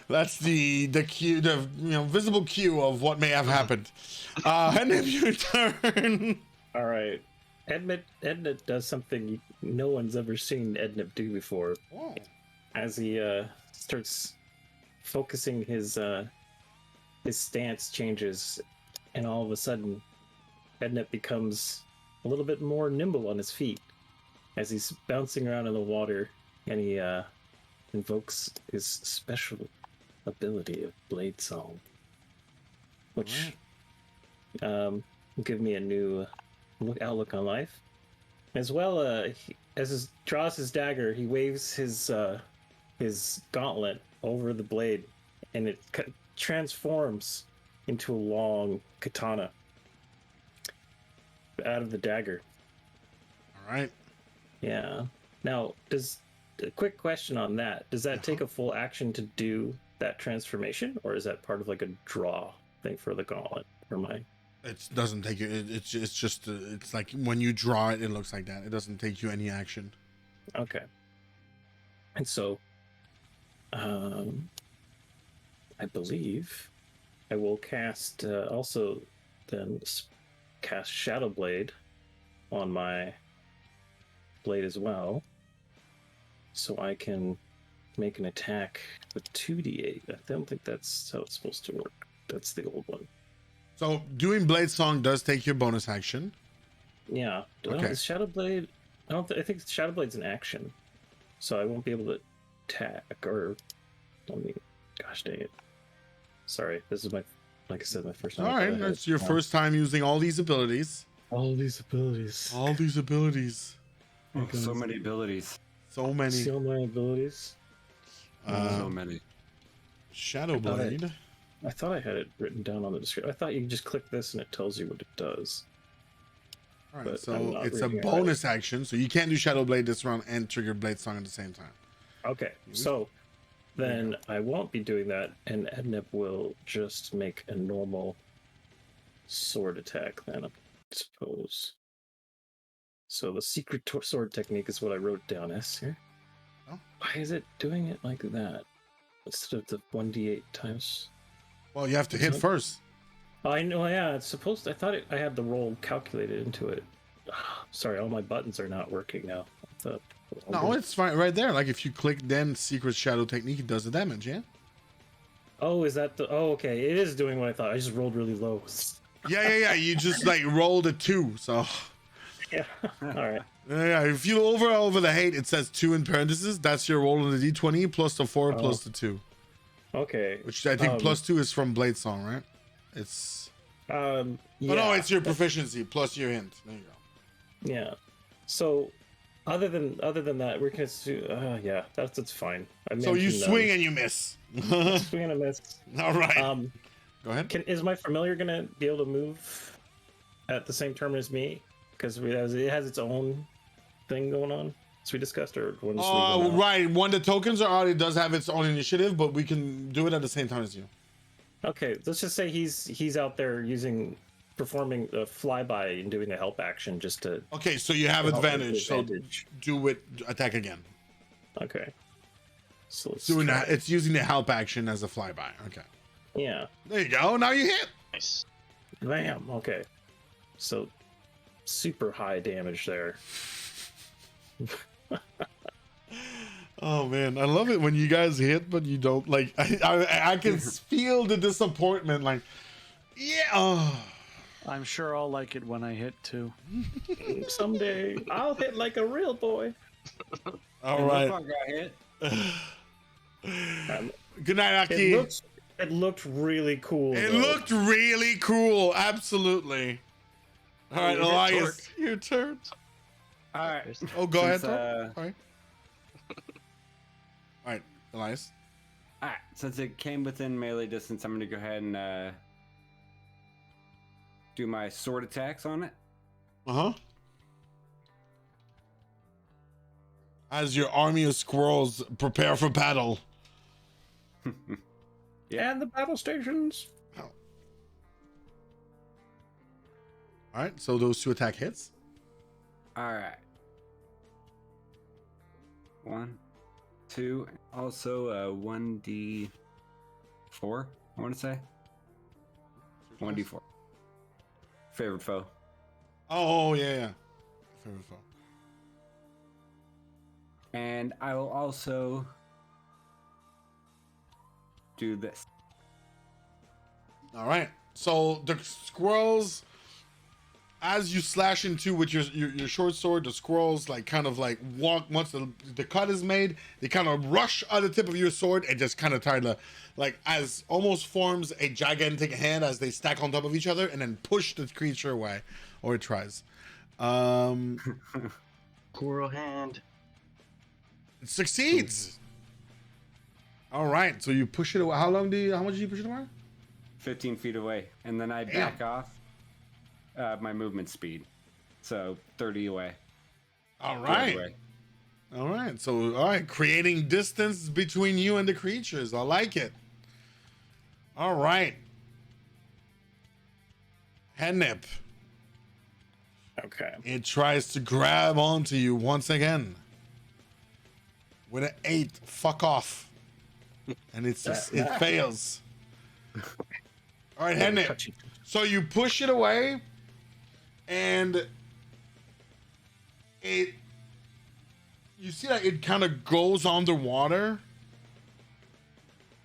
that's the cue, the visible cue of what may have happened. Ednip, your turn. All right. Ednip does something no one's ever seen Ednip do before. Whoa. As he starts focusing his stance changes, and all of a sudden, Ednip becomes a little bit more nimble on his feet as he's bouncing around in the water, and he invokes his special ability of Blade Song, which will give me a new outlook on life. As well, as he draws his dagger, he waves his gauntlet over the blade, and it transforms into a long katana out of the dagger. All right. Yeah. Now, a quick question on that. Does that take a full action to do that transformation, or is that part of like a draw thing for the gauntlet? It doesn't take you. It's just it's like when you draw it, it looks like that. It doesn't take you any action. Okay. And so, I believe I will cast also then cast Shadow Blade on my blade as well, so I can make an attack with 2d8. I don't think that's how it's supposed to work. That's the old one. So doing Blade Song does take your bonus action. Yeah. Okay. Is Shadow Blade? I think Shadow Blade's an action, so I won't be able to attack or. Gosh dang it! Sorry, this is like I said, my first time. All right, that's your first time using all these abilities. All these abilities. All these abilities. Oh, so many abilities. So many. So many abilities. So many. Shadow Blade. I thought I had it written down on the description. I thought you just click this and it tells you what it does. All right, But I'm so not it's a reading it bonus action, so you can't do Shadow Blade this round and trigger Blade Song at the same time. Okay, so then I won't be doing that, and Ednip will just make a normal sword attack then, I suppose. So the secret sword technique is what I wrote down as here. Oh. Why is it doing it like that instead of the 1d8 times? Well, you have to hit first. I know, yeah, it's supposed to, I thought I had the roll calculated into it. Sorry, all my buttons are not working now. No, it's fine right there. Like if you click then secret shadow technique, it does the damage, yeah? Oh, is that the? Oh, okay. It is doing what I thought. I just rolled really low. Yeah. You just like rolled a 2, so. Yeah. All right. Yeah, if you over the hate, it says 2 in parentheses. That's your roll on the d20 plus the 4 plus the 2. Okay. Which I think plus 2 is from Blade Song, right? It's. Yeah, Oh no, it's your proficiency plus your hint. There you go. Yeah. So, other than that, we're gonna. Yeah, that's fine. So you swing and you miss. Swing and a miss. All right. Go ahead. Is my familiar gonna be able to move at the same turn as me? Because it has its own thing going on, as we discussed, or right. When the tokens are out, it does have its own initiative, but we can do it at the same time as you. Okay, let's just say he's out there performing the flyby and doing the help action just to. Okay, so you have advantage. So do it. Attack again. Okay. So it's using the help action as a flyby. Okay. Yeah. There you go. Now you hit. Nice. Bam. Okay. So super high damage there. Oh man, I love it when you guys hit, but you don't. Like I can feel the disappointment. Like, yeah. Oh. I'm sure I'll like it when I hit too. Someday I'll hit like a real boy. All right. Good night, Aki. It looked really cool. It looked really cool. Absolutely. All right, Elias, your turn. All right. Oh, go ahead. Sorry. All right, Elias. All right. Since it came within melee distance, I'm going to go ahead and do my sword attacks on it. As your army of squirrels prepare for battle. Yeah, and the battle stations. Oh. All right, so those 2 attack hits. All right. 1, 2, also 1d4. I want to say 1d4. Favorite foe. Oh yeah. Favorite foe. And I will also do this. All right. So the squirrels, as you slash into with your short sword, the squirrels like kind of like walk once the cut is made. They kind of rush on the tip of your sword and just kind of try to like as almost forms a gigantic hand as they stack on top of each other and then push the creature away, or it tries. Coral hand. It succeeds. All right, so you push it away. How much do you push it away? 15 feet away, and then I back off my movement speed, so 30 away. All right. All right. So, all right, creating distance between you and the creatures. I like it. All right. Hennip. Okay. It tries to grab onto you once again. With an 8, fuck off. And it fails. All right, Hennip. So you push it away, and you see that it kind of goes underwater,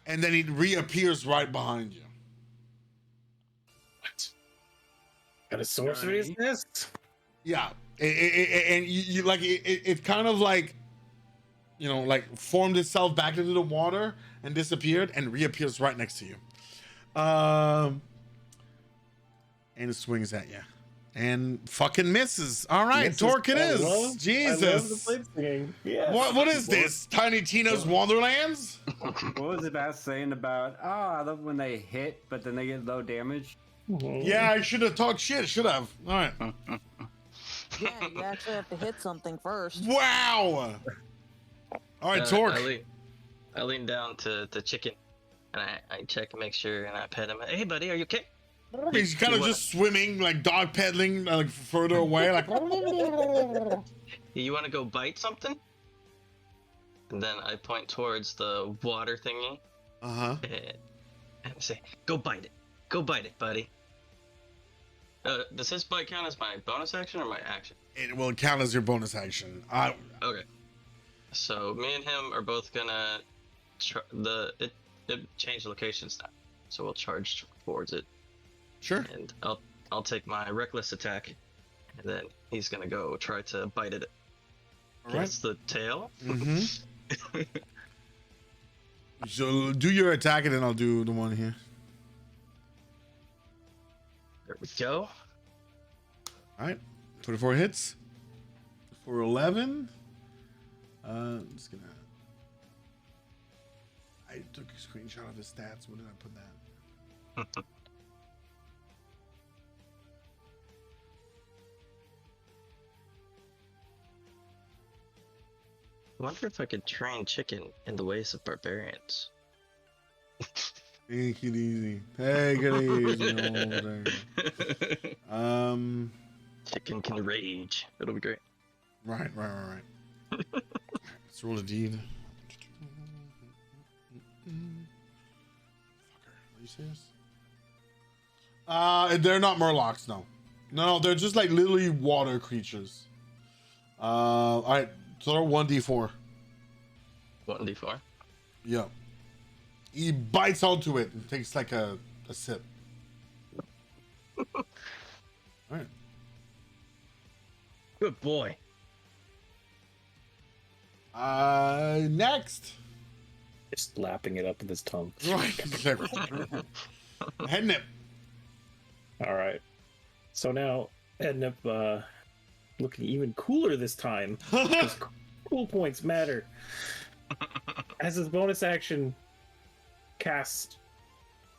and then it reappears right behind you. What? Got a sorcery is this? Yeah, and you like it kind of like, you know, like formed itself back into the water and disappeared and reappears right next to you. And it swings at you. And fucking misses. All right, Torque it is. Jesus. I love the blade swinging. Yes. What is this? Tiny Tina's Wonderlands? What was it about saying about, I love when they hit, but then they get low damage? Yeah, I should have talked shit. Should have. All right. Yeah, you actually have to hit something first. Wow. All right, Torque. I lean down to the chicken, and I check and make sure, and I pet him. Hey, buddy, are you okay? He's kind of just swimming, like dog pedaling, like further away, like. You want to go bite something? And then I point towards the water thingy. And I say, "Go bite it. Go bite it, buddy." Does this bite count as my bonus action or my action? It will count as your bonus action. Okay. So me and him are both gonna it changed locations now, so we'll charge towards it. Sure. And I'll take my reckless attack, and then he's gonna go try to bite it All right. against the tail. Mm-hmm. So do your attack, and then I'll do the one here. There we go. All right. 24 hits for 11. I'm just gonna. I took a screenshot of his stats. Where did I put that? I wonder if I could train chicken in the ways of barbarians. Take it easy. Take it easy over there. Chicken can rage. It'll be great. Right. Let's roll a deed. Fucker. Are you serious? They're not murlocs, no. No, they're just like literally water creatures. Alright, so they're 1d4. 1d4. Yeah. He bites onto it and takes like a sip. Alright. Good boy. Next. Just lapping it up with his tongue. Right. Head nip. All right. So now Ednip looking even cooler this time. Because cool points matter. As his bonus action, cast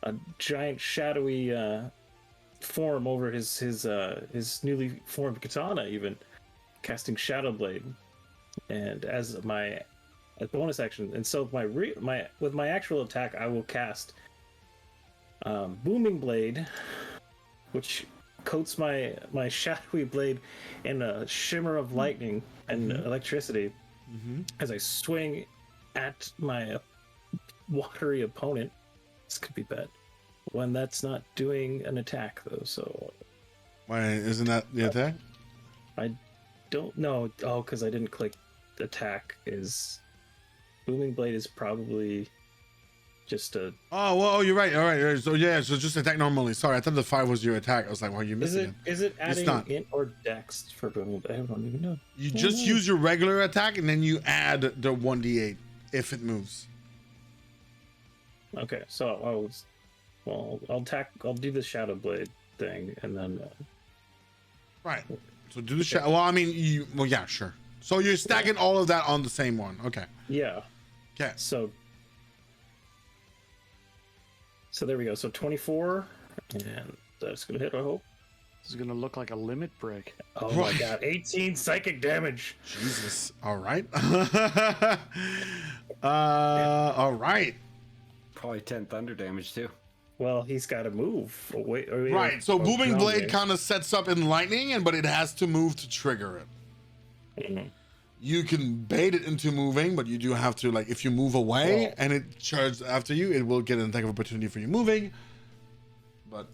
a giant shadowy form over his newly formed katana, even casting Shadow Blade. And as a bonus action, and so with my actual attack, I will cast Booming Blade, which coats my shadowy blade in a shimmer of lightning and electricity as I swing at my watery opponent. This could be bad when that's not doing an attack though. So Why isn't that the attack? I don't know. Oh, because I didn't click attack. Is Booming Blade is probably just a. Oh, well, you're right. All right. So yeah, so just attack normally. Sorry, I thought the 5 was your attack. I was like, well, you're missing it. Is it It's adding not. int or dex for Booming Blade? I don't even know. You just use your regular attack and then you add the 1d8 if it moves. Okay, so I'll do the Shadow Blade thing and then. Right. So do the shot. Well, I mean, yeah, sure. So you're stacking all of that on the same one. Okay. Yeah. Okay. So there we go. So 24, and that's gonna hit. I hope. This is gonna look like a limit break. Oh my god, 18 psychic damage. Jesus. All right. All right. Probably 10 thunder damage too. Well, he's got to move. Right. So Booming Blade kind of sets up in lightning, but it has to move to trigger it. Mhm. You can bait it into moving, but you do have to, like, if you move away and it charges after you, it will get an attack of opportunity for you moving. But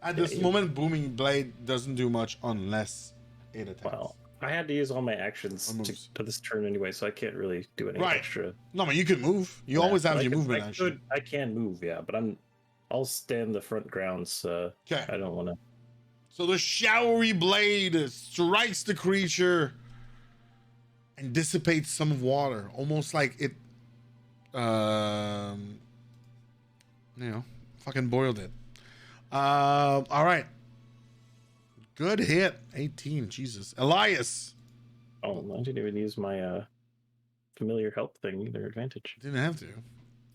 at this moment, Booming Blade doesn't do much unless it attacks. Well, I had to use all my actions to this turn anyway, so I can't really do any extra. No, but you can move. You always have your movement action. I can move, yeah, but I'll stand the front grounds. Okay. I don't want to. So the showery blade strikes the creature and dissipates some water, almost like it, fucking boiled it. All right. Good hit. 18. Jesus. Elias. Oh, I didn't even use my familiar help thing either. Advantage. Didn't have to.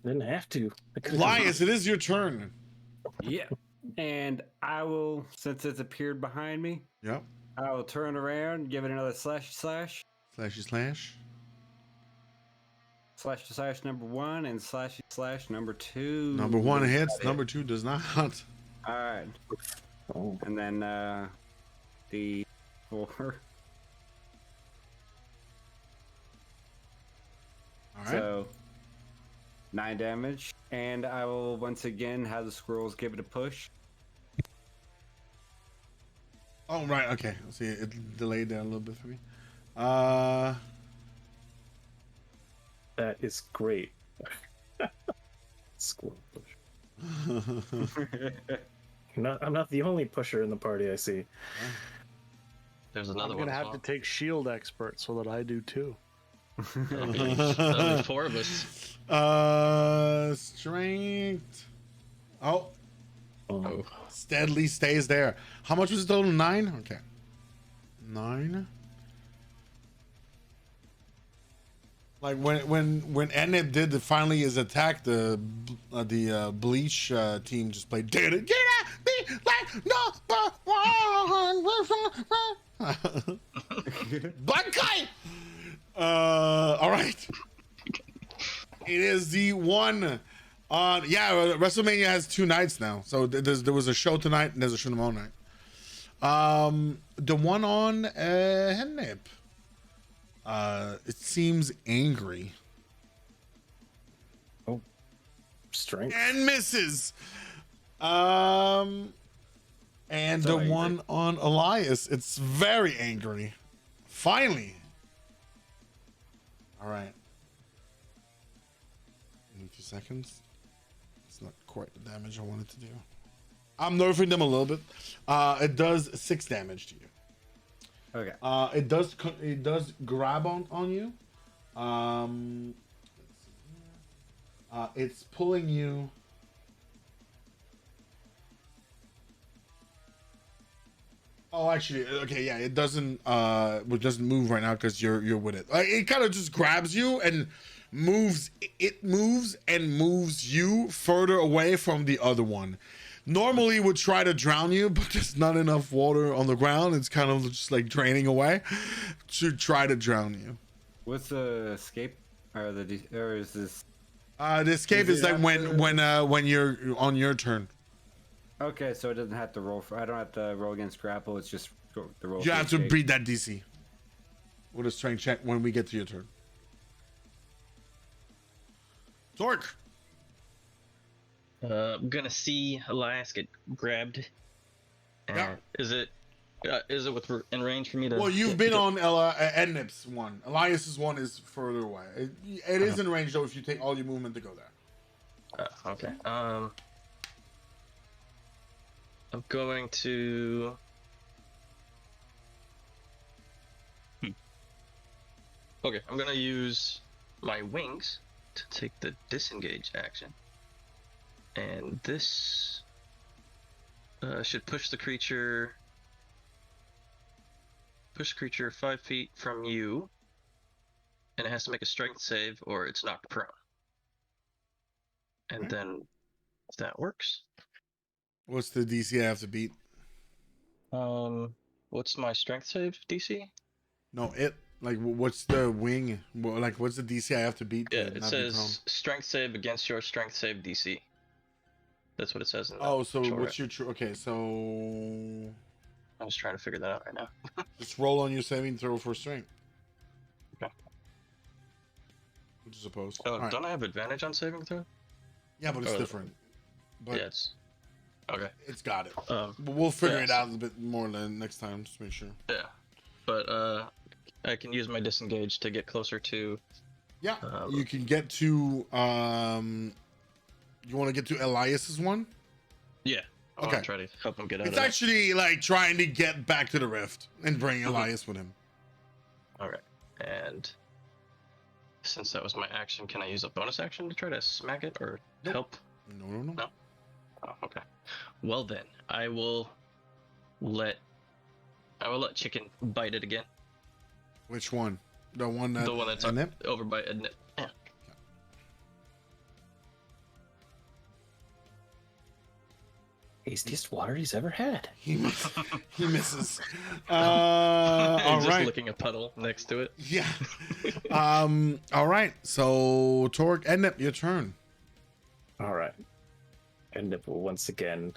Didn't have to. Elias, it is your turn. Yeah. And I will, since it's appeared behind me, Yep. I will turn around, give it another slash. Slashy slash. Slash number 1 and slash number 2. Number 1 hits. Number 2 does not. All right. Oh. And then the 4. All right. So 9 damage. And I will once again have the squirrels give it a push. Oh, right. Okay. See, it delayed there a little bit for me. That is great. Squirrel push. I'm not the only pusher in the party, I see. There's another I'm one. gonna as have well. to take shield expert so that I do too. That'll be 4 of us. Strength. Oh, Oh. steadily stays there. How much was it total? 9? Okay. 9. Like when Enid did finally his attack, the Bleach team just played "Did it be like number one?" Black guy. All right. It is the one on WrestleMania has 2 nights now. So there was a show tonight and there's a show tomorrow night. The one on Hennep. It seems angry. Oh, strength. And misses. And So the angry. one on Elias, it's very angry. Finally. All right. In 2 seconds. It's not quite the damage I wanted to do. I'm nerfing them a little bit. It does 6 damage to you. Okay. It does grab on you. It's pulling you. Oh, actually, okay, yeah, it doesn't move right now because you're with it. Like, it kind of just grabs you and moves. It moves and moves you further away from the other one. Normally would try to drown you, but there's not enough water on the ground. It's kind of just like draining away to try to drown you. What's the escape? Or is this? The escape Does is it like have when you're on your turn. Okay, so it doesn't have to roll for. I don't have to roll against grapple. It's just the roll. You for have to escape. beat that DC with a strength check when we get to your turn. Torque. I'm gonna see Elias get grabbed. Yeah. Is it in range for me to? Well, you've been on Ednip's one. Elias's one is further away. It is in range though if you take all your movement to go there. Okay. I'm going to. Okay, I'm gonna use my wings to take the disengage action, and this should push the creature 5 feet from you, and it has to make a strength save or it's knocked prone. And then, if that works. What's the DC I have to beat? What's my strength save DC? No, what's the wing? Like, what's the DC I have to beat? Yeah, to it not be prone? says strength save against your strength save DC. That's what it says in the So short what's rep. your okay? So I'm just trying to figure that out right now. just roll on your saving throw for strength. Okay. Which is opposed. Oh, All right. don't I have advantage on saving throw? Yeah, but it's Oh. different. But Yeah, it's okay. it's got it. Um, We'll figure yeah. it out a bit more next time. Just make sure. yeah, but I can use my disengage to get closer to. Yeah, you can get to. You want to get to Elias's one? Yeah. I Okay. want to try to help him get out It's of it. actually like trying to get back to the rift and bring Elias with him. All right, and since that was my action, can I use a bonus action to try to smack it or Nope. help? No. No. Oh, okay. Well then, I will let Chicken bite it again. Which one? The one that. The one that's Ednip? over by Ednip. Yeah. Tastiest water he's ever had. He misses. All Just right. licking a puddle next to it. Yeah. All right. So Torque, Ednip, your turn. All right. And it will once again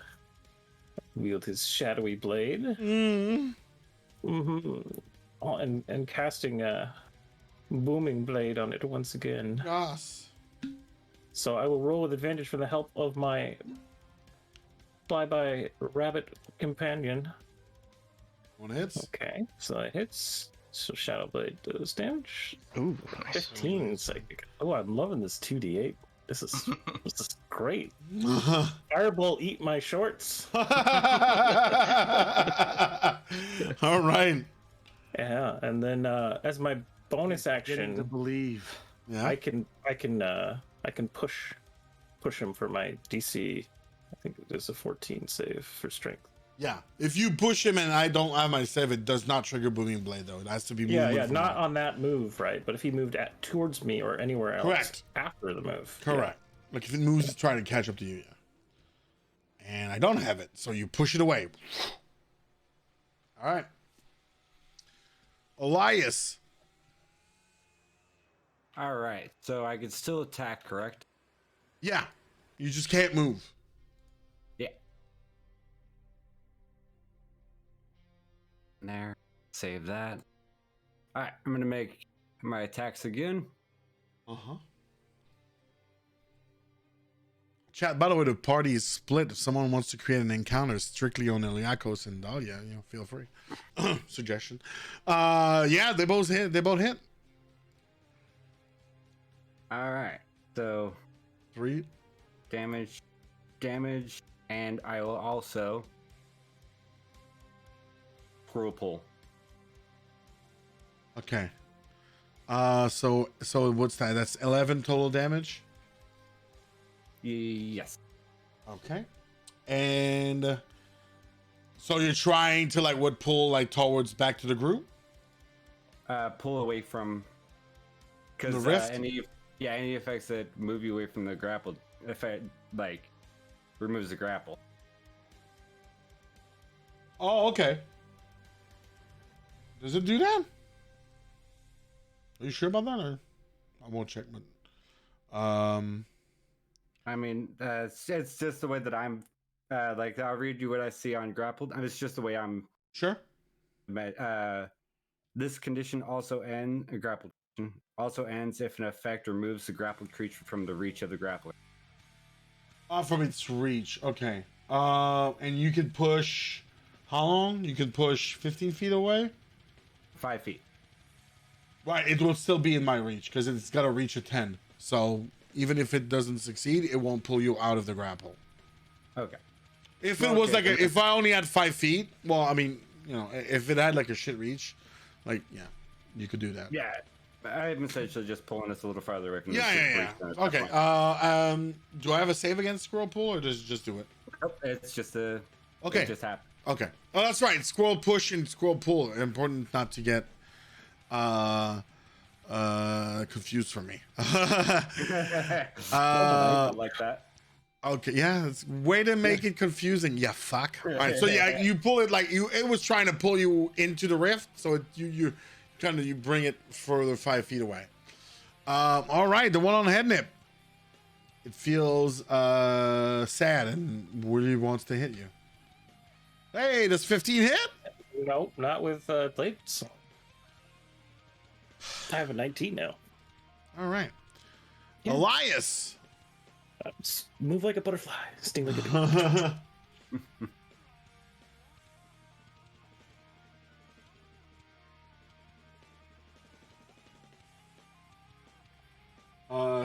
wield his shadowy blade. Mm-hmm. Oh, and casting a booming blade on it once again. Yes. So I will roll with advantage for the help of my flyby rabbit companion. One hits. Okay, so it hits. So Shadow Blade does damage. Ooh, 15 psychic. Oh, I'm loving this 2d8. This is great. Firebolt, eat my shorts. All right. Yeah, and then as my bonus Getting to action, believe. Yeah. I can push him for my DC. I think it is a 14 save for strength. Yeah. If you push him and I don't have my save, it does not trigger Booming Blade though. It has to be movement. Yeah, from not that. on that move, right? But if he moved towards me or anywhere else Correct. after the move. Correct. Like if it moves, it's trying to catch up to you. Yeah. And I don't have it, so you push it away. All right. Elias. All right, so I can still attack, correct? Yeah. You just can't move. Yeah. There. Save that. All right, I'm gonna make my attacks again. Uh-huh. Chat, by the way, the party is split. If someone wants to create an encounter strictly on Iliakos and Dahlia, feel free. Suggestion. Yeah, they both hit. All right, so 3. damage, and I will also pull. Okay. So what's that? That's 11 total damage. Yes. Okay. And so you're trying to pull towards back to the group? Pull away from because The rift? any effects that move you away from the grapple effect removes the grapple. Oh, okay. Does it do that? Are you sure about that, or I won't check? But I mean, it's just the way that I'm. I'll read you what I see on grappled. It's just the way I'm. sure. This condition also grappled condition also ends if an effect removes the grappled creature from the reach of the grappler. From its reach. Okay. And you could push. How long? You could push 15 feet away. 5 feet. Right. It will still be in my reach because it's got a reach of 10. So even if it doesn't succeed, it won't pull you out of the grapple. Okay. If it was if I only had 5 feet, well, I mean, if it had a shit reach, you could do that. Yeah. I'm essentially just pulling us a little farther away from the Yeah. breach. Okay. Do I have a save against Squirrel Pull, or does it just do it? Nope, it's just a. Okay. It just happened. Okay. Oh, that's right. Squirrel Push and Squirrel Pull. Important not to get confused for me. Like that. Okay, yeah, it's way to make it confusing. Yeah, fuck. All right, so yeah, you pull it it was trying to pull you into the rift, so you bring it further 5 feet away. All right, the one on head nip. It feels sad and really wants to hit you. Hey, does 15 hit? Nope, not with blades. I have a 19 now. All right, Yeah. Elias. Move like a butterfly, sting like a bee.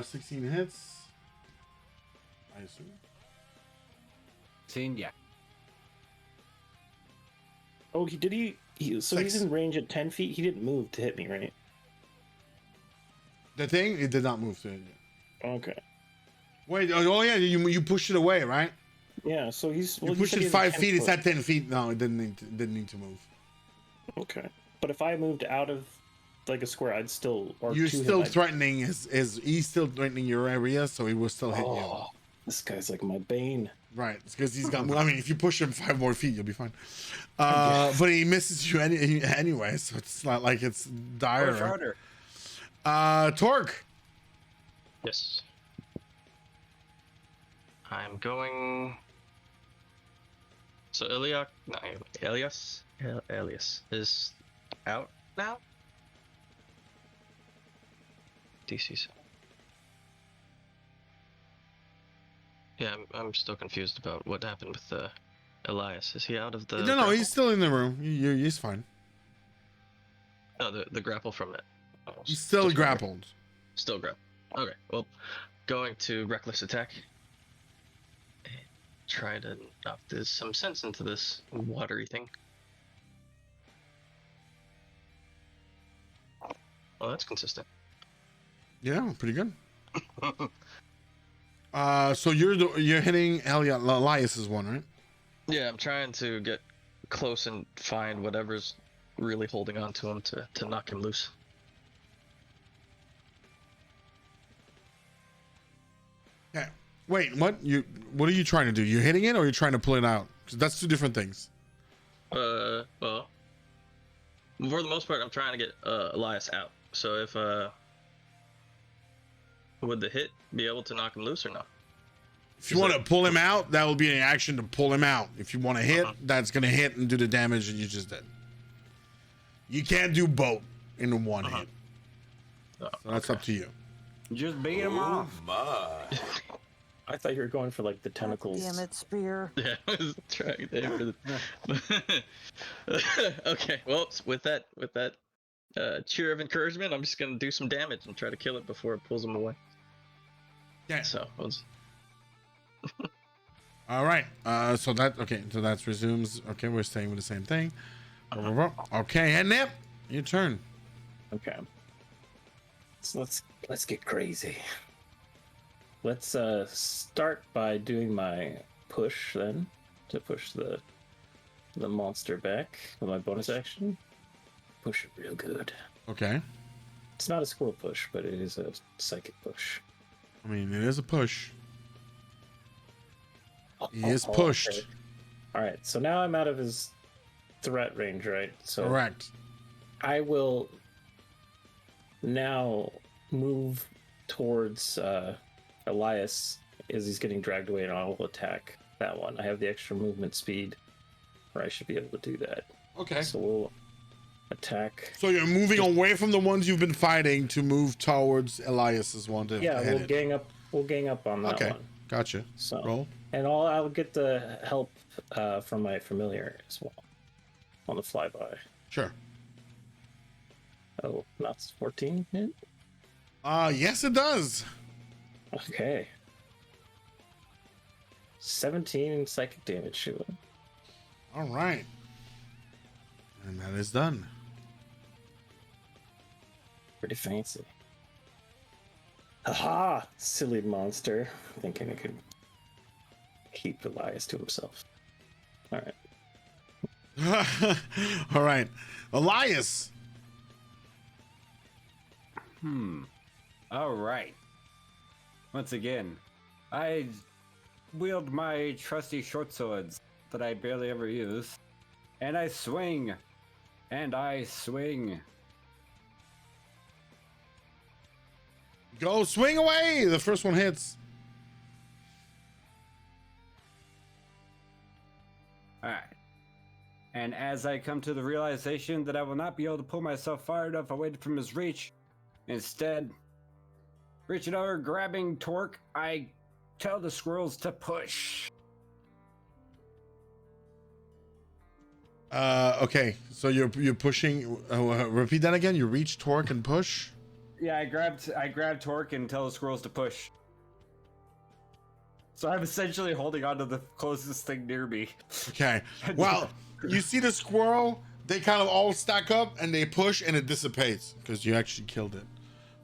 16 hits. I assume. 16, yeah. Oh, he so he's in range at 10 feet. He didn't move to hit me, right? The thing, it did not move to it. Okay. Wait, oh yeah, you pushed it away, right? Yeah, so he's... You pushed it 5 feet, it's at 10 feet. No, it didn't need to move. Okay. But if I moved out of a square, I'd still... You're still threatening he's still threatening your area, so he will still hit you. This guy's like my bane. Right, it's because he's got... I mean, if you push him 5 more feet, you'll be fine. But he misses you anyway, so it's not like it's dire. Torque. Yes. I'm going. So Elias is out now. DC's. Yeah, I'm still confused about what happened with Elias. Is he out of the? No, he's still in the room. He's fine. Oh, the grapple from it. Oh, He's still just grappled. Still grappled. Okay, well, going to reckless attack. And try to knock some sense into this watery thing. Oh, that's consistent. Yeah, pretty good. So you're hitting Elias's one, right? Yeah, I'm trying to get close and find whatever's really holding on to him to knock him loose. Yeah. Wait, what are you trying to do? You're hitting it or you're trying to pull it out? 'Cause that's two different things. Well, for the most part, I'm trying to get Elias out. So if would the hit be able to knock him loose or no? If you want to pull him out, that will be an action to pull him out. If you want to hit, that's going to hit and do the damage that you just did. You can't do both in one hit. Oh, So that's up to you. Just beat him off. I thought you were going for like the tentacles. Damn it, spear. Yeah, I was trying to aim for the... Okay, well, with that cheer of encouragement, I'm just gonna do some damage and try to kill it before it pulls him away. Yeah. So All right. So that resumes. Okay, we're staying with the same thing. Okay, and Nip, your turn. Okay. So let's get crazy. Let's start by doing my push then, to push the monster back with my bonus action. Push it real good. Okay. It's not a squirrel push, but it is a psychic push. I mean, it is a push. He is pushed. Okay. All right, so now I'm out of his threat range, right? So Correct. I will now move towards Elias as he's getting dragged away, and I will attack that one. I have the extra movement speed where I should be able to do that. Okay. So we'll attack. So you're moving away from the ones you've been fighting to move towards Elias's one to Yeah, hit we'll it. gang up. We'll gang up on that Okay. one. Gotcha. So Roll. and I'll get the help from my familiar as well on the flyby. Sure. Oh, not 14 hit. Yes, it does. Okay. 17 psychic damage to him. All right. And that is done. Pretty fancy. Aha! Silly monster. Thinking I could keep Elias to himself. Alright. All right. Elias. All right. Once again, I wield my trusty short swords that I barely ever use, and I swing, and I swing. Go swing away. The first one hits. All right. And as I come to the realization that I will not be able to pull myself far enough away from his reach, instead, reaching over, grabbing Torque, I tell the squirrels to push. Okay. So you're pushing. Repeat that again. You reach, torque, and push. Yeah, I grabbed Torque and tell the squirrels to push. So I'm essentially holding on to the closest thing near me. Okay. Well, you see the squirrel. They kind of all stack up and they push and it dissipates because you actually killed it.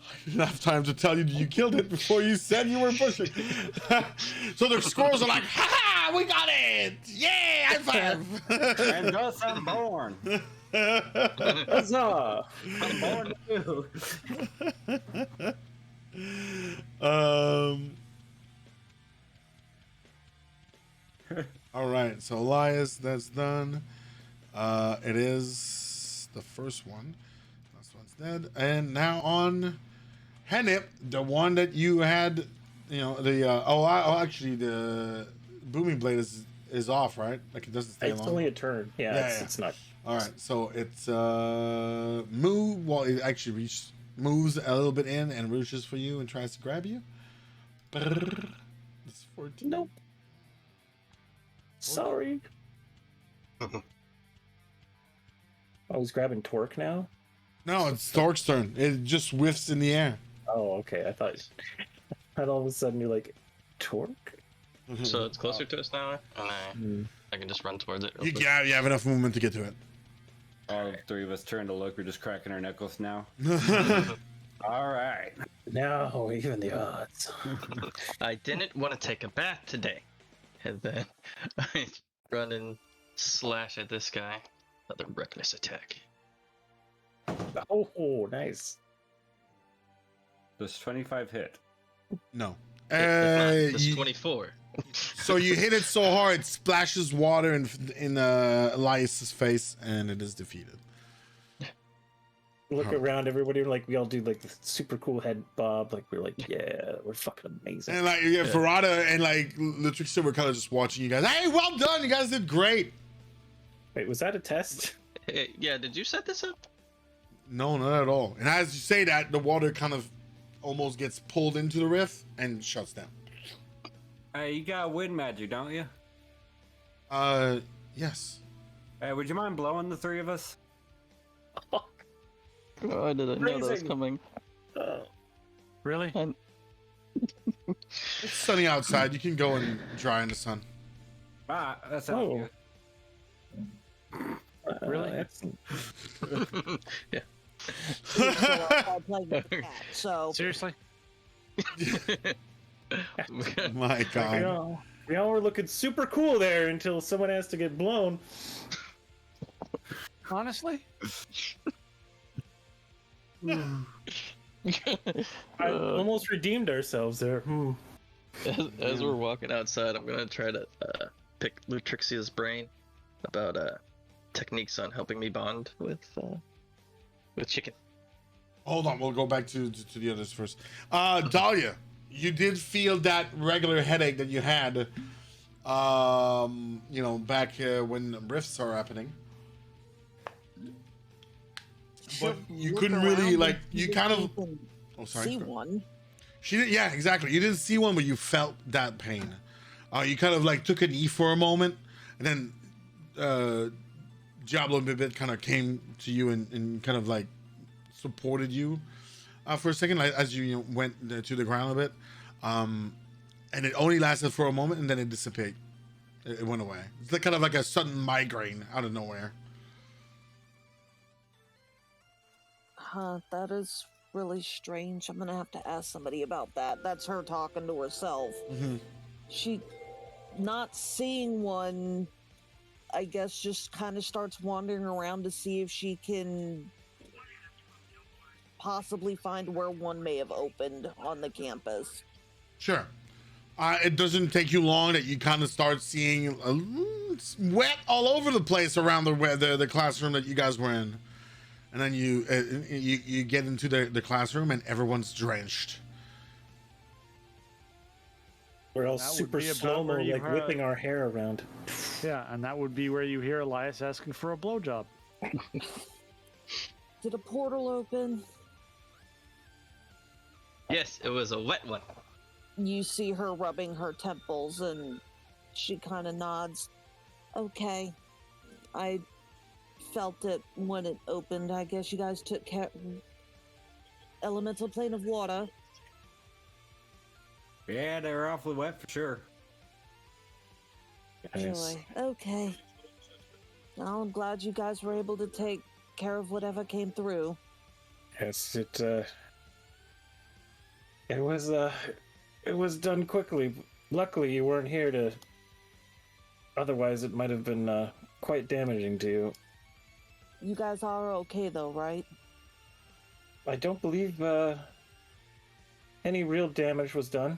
I didn't have time to tell you you killed it before you said you were pushing. So the squirrels are like, ha ha, we got it! Yay, high five! And thus I'm born. Huzzah! I'm born too. All right, so Elias, that's done. It is the first one. Last one's dead. And now on Hennip, the one that you had, the actually the booming blade is off, right? Like it doesn't stay It's long. only a turn. Yeah, it's not. All right, so it's move. Well, it actually moves a little bit in and reaches for you and tries to grab you. Brrr. It's 14. Nope. Sorry. I was grabbing Torque now. No, it's Stork's turn. It just whiffs in the air. Oh, okay. I thought all of a sudden you're like, Torque? So it's closer to us now, and I can just run towards it. You have enough movement to get to it. All three of us turn to look. We're just cracking our knuckles now. All right. No, even the odds. I didn't want to take a bath today. And then I run and slash at this guy. Another reckless attack. Oh, nice. Does 25 hit? No. This 24. So you hit it so hard, it splashes water in Elias's face, and it is defeated. Look around, everybody, like, we all do, like, the super cool head bob. Like, we're like, yeah, we're fucking amazing. And, like, Verada and, like, Latricia were kind of just watching you guys. Hey, well done. You guys did great. Wait, was that a test? Hey, yeah, did you set this up? No, not at all. And as you say that, the water kind of almost gets pulled into the rift and shuts down. Hey, you got wind magic, don't you? Yes. Hey, would you mind blowing the three of us? Oh, I didn't know that was coming. Really? It's sunny outside. You can go and dry in the sun. Ah, that sounds good. Really? Yeah. So Seriously? My God. We all were looking super cool there until someone has to get blown. Honestly? I almost redeemed ourselves there. As we're walking outside, I'm gonna try to pick Lutrixia's brain about techniques on helping me bond with chicken. Hold on, we'll go back to the others first. Dahlia, you did feel that regular headache that you had, back when rifts are happening. But you couldn't really, like, you kind of... Oh, sorry. See one. She did, yeah, exactly. You didn't see one, but you felt that pain. You kind of, like, took a knee for a moment, and then Diablo Bibit kind of came to you and kind of, like, supported you for a second, like, as you went to the ground a bit. And it only lasted for a moment, and then it dissipated. It went away. It's like kind of like a sudden migraine out of nowhere. That is really strange. I'm gonna have to ask somebody about that. That's her talking to herself. Mm-hmm. She, not seeing one, I guess, just kind of starts wandering around to see if she can possibly find where one may have opened on the campus. Sure. It doesn't take you long that you kind of start seeing wet all over the place around the classroom that you guys were in. And then you get into the classroom and everyone's drenched. We're all That would super be about slow-mo, where you like heard- whipping our hair around. Yeah, and that would be where you hear Elias asking for a blowjob. Did a portal open? Yes, it was a wet one. You see her rubbing her temples and she kind of nods. Okay. I felt it when it opened. I guess you guys took care. Elemental plane of water. Yeah, they were awfully wet for sure. Nice. Joy. Okay. Well, I'm glad you guys were able to take care of whatever came through. Yes, it was done quickly. Luckily, you weren't here to. Otherwise, it might have been quite damaging to you. You guys are okay though, right? I don't believe any real damage was done,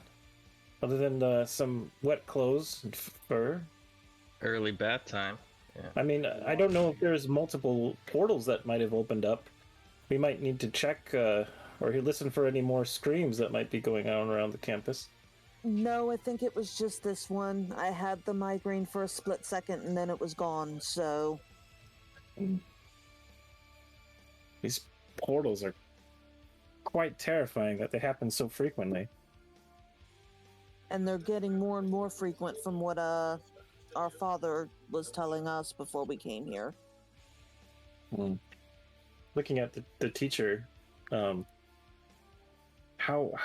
other than some wet clothes and fur. Early bath time. Yeah. I mean, I don't know if there's multiple portals that might have opened up. We might need to check or listen for any more screams that might be going on around the campus. No, I think it was just this one. I had the migraine for a split second and then it was gone, so... These portals are quite terrifying that they happen so frequently. And they're getting more and more frequent from what our father was telling us before we came here. looking at the teacher, how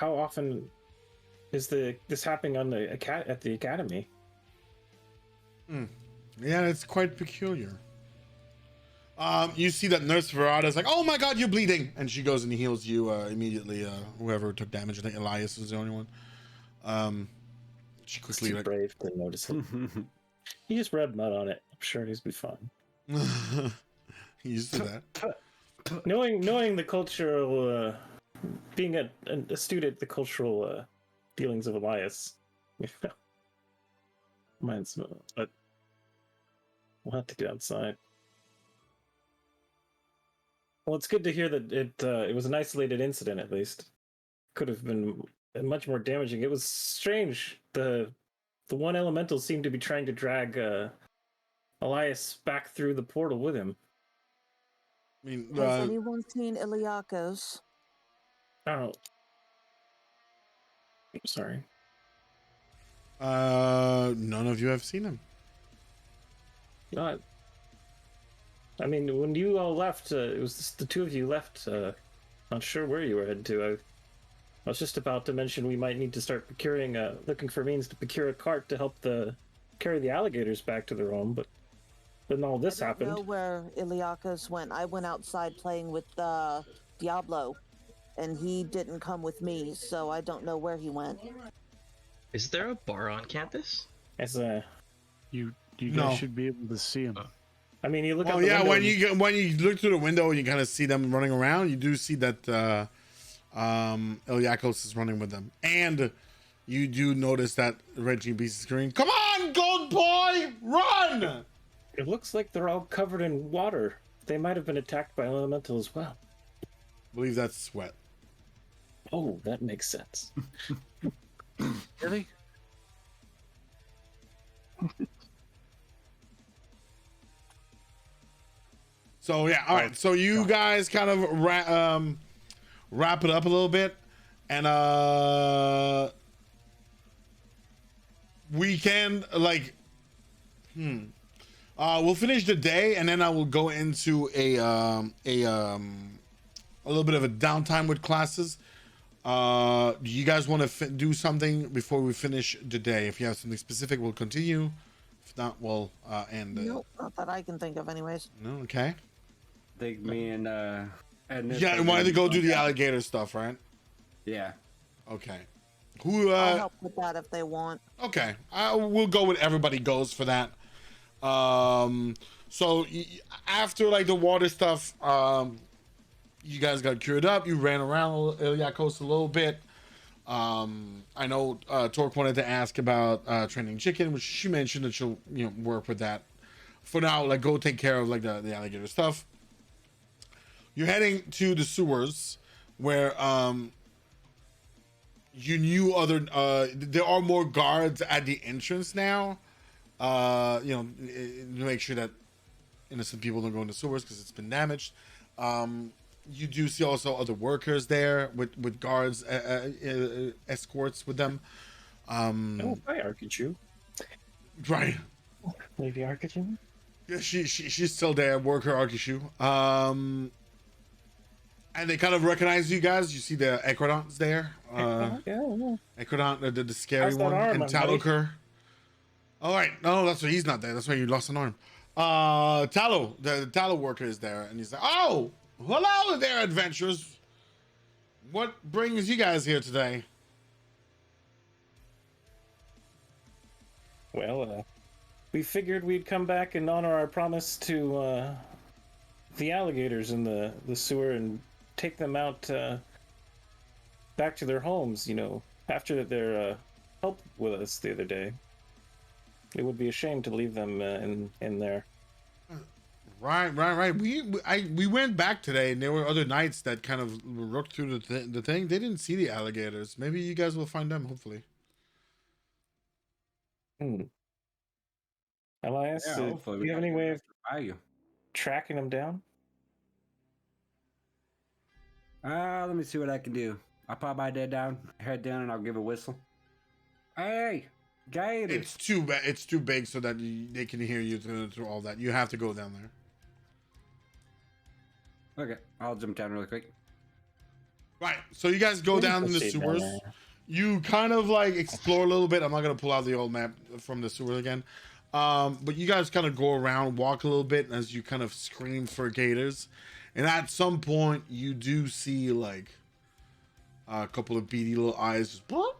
often is this happening on at the academy? Yeah, it's quite peculiar. You see that Nurse Verada's like, "Oh my God, you're bleeding," and she goes and heals you immediately. Whoever took damage, I think Elias is the only one. She He's quickly too brave to notice it. He just rubbed mud on it. I'm sure he's be fine. He used to that. Knowing the cultural, being a student, the cultural feelings of Elias. Mine's, but we'll have to get outside. Well, it's good to hear that it was an isolated incident. At least could have been much more damaging. It was strange. The one elemental seemed to be trying to drag Elias back through the portal with him. I mean, Has anyone seen Iliakos? Oh, I'm sorry. none of you have seen him. Not. I mean, when you all left, it was just the two of you left. Not sure where you were headed to. I was just about to mention we might need to start procuring, looking for means to procure a cart to help carry the alligators back to their home, but then all this happened. I don't know where Iliakos went. I went outside playing with Diablo, and he didn't come with me, so I don't know where he went. Is there a bar on campus? As You No. guys should be able to see him. I mean, you look Oh out the yeah, window when you look through the window and you kind of see them running around, you do see that Iliakos is running with them, and you do notice that Reggie Beast is screaming, "Come on, gold boy, run!" It looks like they're all covered in water. They might have been attacked by elemental as well. I believe that's Sweat. Oh, that makes sense. Really? So yeah, all right. So you guys kind of wrap it up a little bit, and we can we'll finish the day, and then I will go into a little bit of a downtime with classes. Do you guys want to do something before we finish the day? If you have something specific, we'll continue. If not, we'll end. Nope, not that I can think of, anyways. No, okay. I think me and Yeah, I wanted to go do the alligator stuff, right? Yeah. Okay. Who? I'll help with that if they want. Okay, we'll go with everybody goes for that. So after like the water stuff, you guys got cured up. You ran around Iliakos a little bit. I know Torque wanted to ask about training chicken, which she mentioned that she'll work with that. For now, like go take care of like the alligator stuff. You're heading to the sewers, where you knew there are more guards at the entrance now. To make sure that innocent people don't go into sewers because it's been damaged. You do see also other workers there with guards, escorts with them. Oh, hi, Arkachu. Right. Lady Arkachu? Yeah, she's still there, worker Arkishu. And they kind of recognize you guys. You see the Equidonts there. Yeah. Equidont, the scary How's that one, arm, and buddy? Taloker. All right. No, that's why he's not there. That's why you lost an arm. Tallow, the tallow worker is there, and he's like, "Oh, hello there, adventurers. What brings you guys here today?" Well, we figured we'd come back and honor our promise to the alligators in the sewer and take them out back to their homes, after their help with us the other day. It would be a shame to leave them in there. Right. We went back today, and there were other knights that kind of rooked through the thing. They didn't see the alligators. Maybe you guys will find them. Hopefully. Elias, Hopefully do you have any way of value. tracking them down? Let me see what I can do. I'll pop my head down, and I'll give a whistle. Hey, gators! It's too bad. It's too big so that they can hear you through all that. You have to go down there. Okay, I'll jump down really quick. Right. So you guys go down in the Proceed down sewers. there. You kind of like explore a little bit. I'm not gonna pull out the old map from the sewer again. But you guys kind of go around, walk a little bit as you kind of scream for gators. And at some point you do see like a couple of beady little eyes just bloop,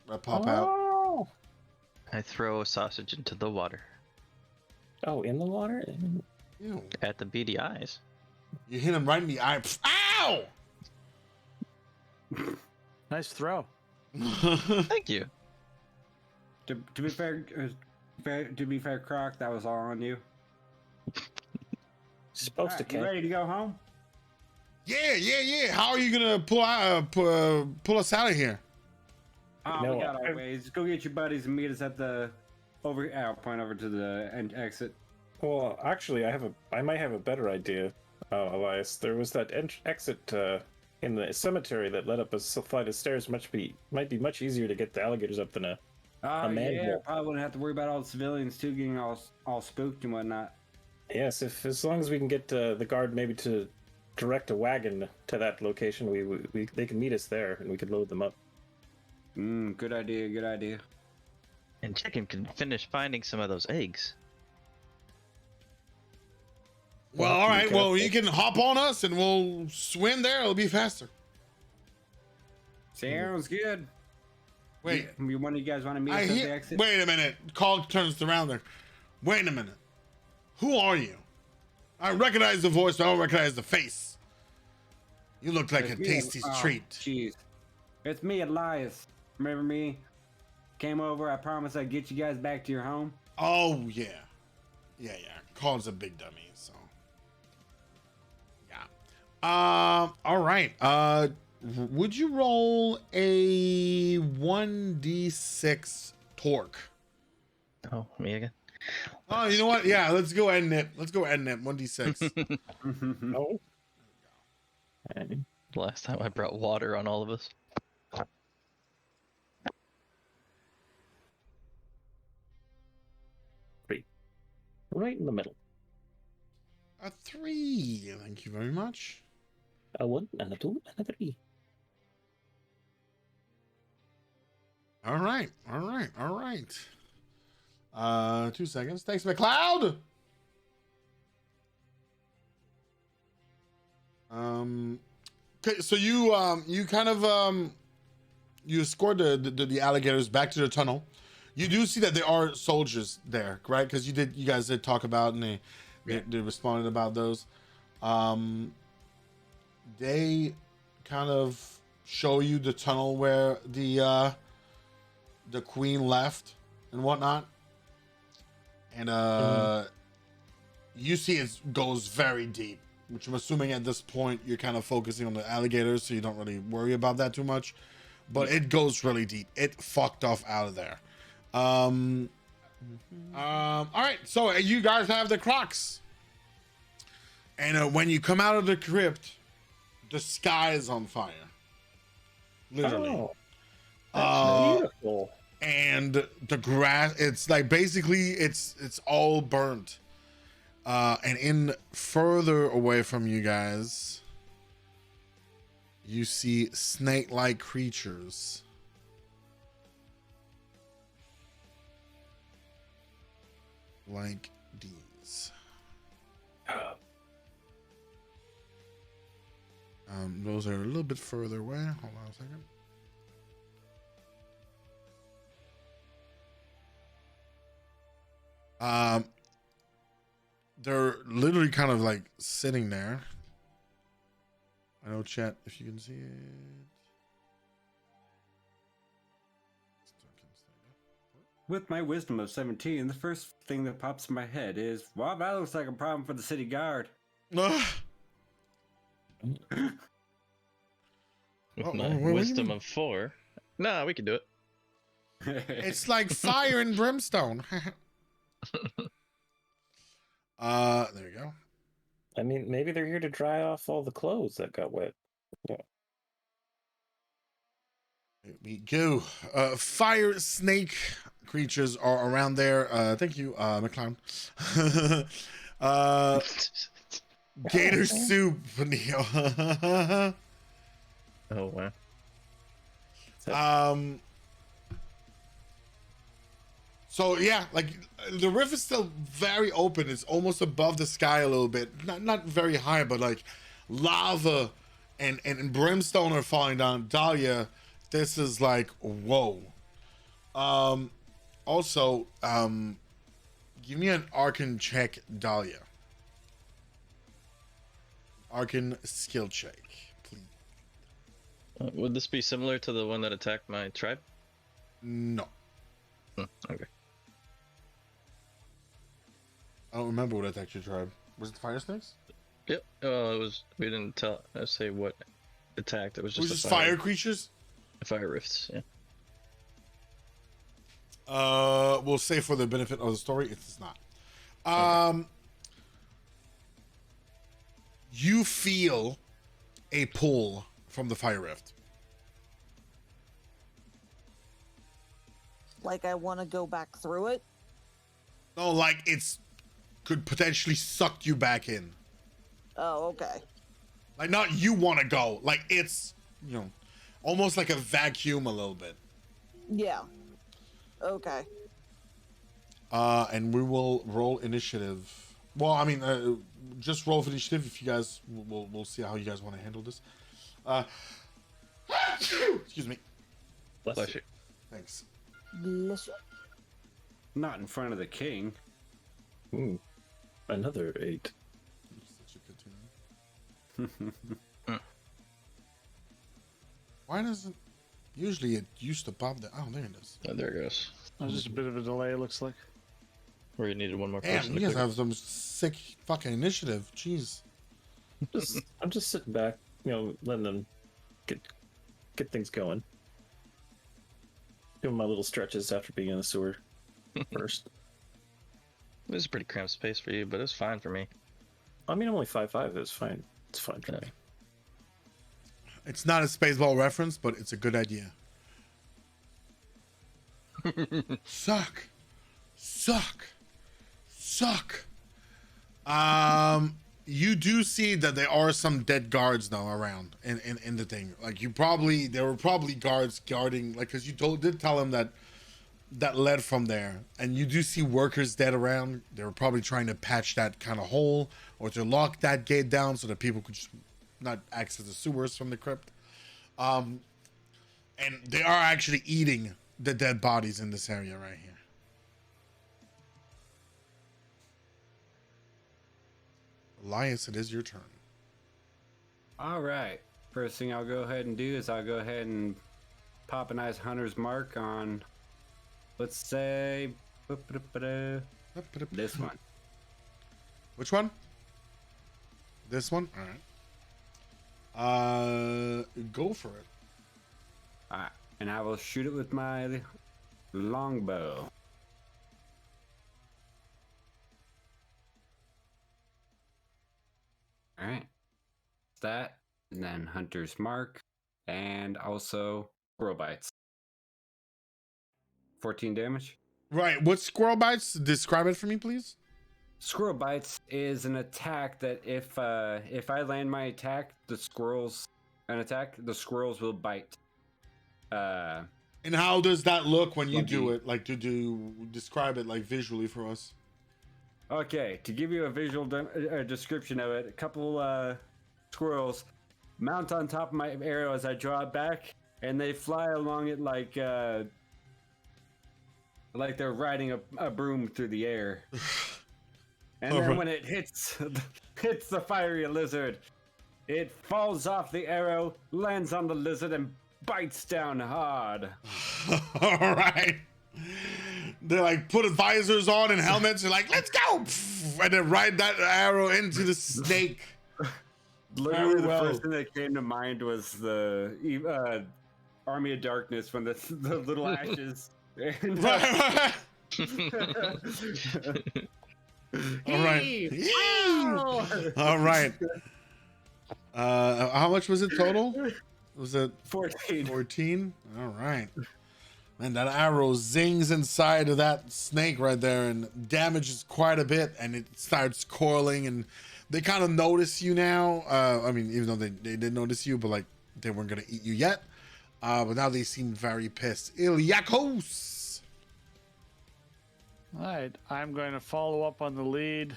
that pop out. Oh. I throw a sausage into the water Oh, in the water? Ew. at the beady eyes. You hit him right in the eye. Ow! Nice throw. Thank you. To be fair, Croc, that was all on you. Supposed to You catch. ready to go home? Yeah. How are you gonna pull us out of here? Oh, No, we got I- our ways. Go get your buddies and meet us at the I'll point over to the exit. Well, actually, I might have a better idea, Elias. There was that exit in the cemetery that led up a flight of stairs. Might be much easier to get the alligators up than a Oh, yeah, manhole. probably wouldn't have to worry about all the civilians too getting all spooked and whatnot. Yes. If as long as we can get the guard maybe to direct a wagon to that location, they can meet us there and we could load them up. Good idea. And Chicken can finish finding some of those eggs. Well, all right. Well, you can hop on us and we'll swim there. It'll be faster. Sounds good. Wait, One of you guys want to meet us I at the hear. exit? Wait a minute. Call turns around there. Wait a minute. Who are you? I recognize the voice, but I don't recognize the face. You look like a It's me, tasty treat. Jeez. It's me, Elias. Remember me? Came over, I promised I'd get you guys back to your home. Oh yeah. Call's a big dummy, so yeah. All right. Would you roll a 1d6 torque? Oh, me again? Oh, you know what? Yeah, let's go end nip. 1d6. No. Okay. Last time I brought water on all of us. Right in the middle. A 3. Thank you very much. A 1 and a 2 and a 3. All right. 2 seconds. Thanks, McLeod. Okay, so you kind of you escort the alligators back to the tunnel. You do see that there are soldiers there, right? Because you guys did talk about, and they responded about those. They kind of show you the tunnel where the queen left and whatnot, and you see it goes very deep, which I'm assuming at this point you're kind of focusing on the alligators, so you don't really worry about that too much. But it goes really deep. It fucked off out of there. All right, so you guys have the Crocs, and when you come out of the crypt, the sky is on fire, literally. Oh, that's beautiful. And the grass, it's like basically it's all burnt. And in further away from you guys, you see snake-like creatures. Like these. Those are a little bit further away. Hold on a second. They're literally kind of like sitting there. I know, chat, if you can see it. With my wisdom of 17, the first thing that pops in my head is, wow, that looks like a problem for the city guard. With Oh, my what do you wisdom mean? of 4. Nah, we can do it. It's like fire and brimstone. There we go. I mean, maybe they're here to dry off all the clothes that got wet. There we go. Fire snake creatures are around there. Thank you, McClown. Gator soup, Neo. Oh wow. So yeah, like the rift is still very open. It's almost above the sky a little bit. Not very high, but like lava and brimstone are falling down. Dahlia, this is like whoa. Also, give me an Arcane check, Dahlia. Arcane skill check, please. Would this be similar to the one that attacked my tribe? No. Okay. I don't remember what attacked your tribe. Was it the fire snakes? Yep. Oh, it was. We didn't say what attacked. It was It was just just fire creatures? fire rifts. Yeah. We'll say for the benefit of the story, it's not. You feel a pull from the fire rift. Like I want to go back through it. No, like it's could potentially suck you back in. Oh, okay. Like not you want to go. Like it's, you know, almost like a vacuum a little bit. Yeah. Okay. And we will roll initiative. Well, I mean, just roll for initiative if you guys. We'll see how you guys want to handle this. Excuse me. Bless you. Thanks. Bless you. Not in front of the king. Ooh, another 8. Such a good tune. Why doesn't? Usually it used to pop there. Oh, there it is. Oh, there it goes. There's just a bit of a delay, it looks like. Where you needed one more Damn, person. you to guys click. have some sick fucking initiative. Jeez. I'm just sitting back, letting them get things going. Doing my little stretches after being in the sewer first. This is a pretty cramped space for you, but it's fine for me. I mean, I'm only 5'5". It's fine. It's fine for Yeah. me. It's not a Spaceball reference, but it's a good idea. Suck. You do see that there are some dead guards now around in the thing. Like there were probably guards guarding, like, because you did tell him that led from there, and you do see workers dead around. They were probably trying to patch that kind of hole or to lock that gate down so that people could just not access the sewers from the crypt. And they are actually eating the dead bodies in this area right here. Elias, it is your turn. All right. First thing I'll go ahead and do is I'll go ahead and pop a nice hunter's mark on, let's say, this one. Which one? This one? All right. Go for it. All right. And I will shoot it with my longbow. All right. That, and then hunter's mark, and also squirrel bites. 14 damage. Right. What's squirrel bites? Describe it for me, please. Squirrel bites is an attack that if I land my attack, the squirrels will bite. And how does that look when you do it? Like, describe it like visually for us. Okay, to give you a visual description of it, a couple squirrels mount on top of my arrow as I draw it back, and they fly along it like they're riding a broom through the air. And then when it hits the fiery lizard, it falls off the arrow, lands on the lizard, and bites down hard. All right. They like put visors on and helmets. They're like, let's go, and then ride that arrow into the snake. Literally, the first thing that came to mind was the Army of Darkness when the little ashes. And, All right. All right. How much was it total? Was it 14? 14? All right. Man, that arrow zings inside of that snake right there and damages quite a bit, and it starts coiling, and they kind of notice you now. I mean, even though they did notice you, but like they weren't gonna eat you yet. But now they seem very pissed. Iliakos. All right, I'm going to follow up on the lead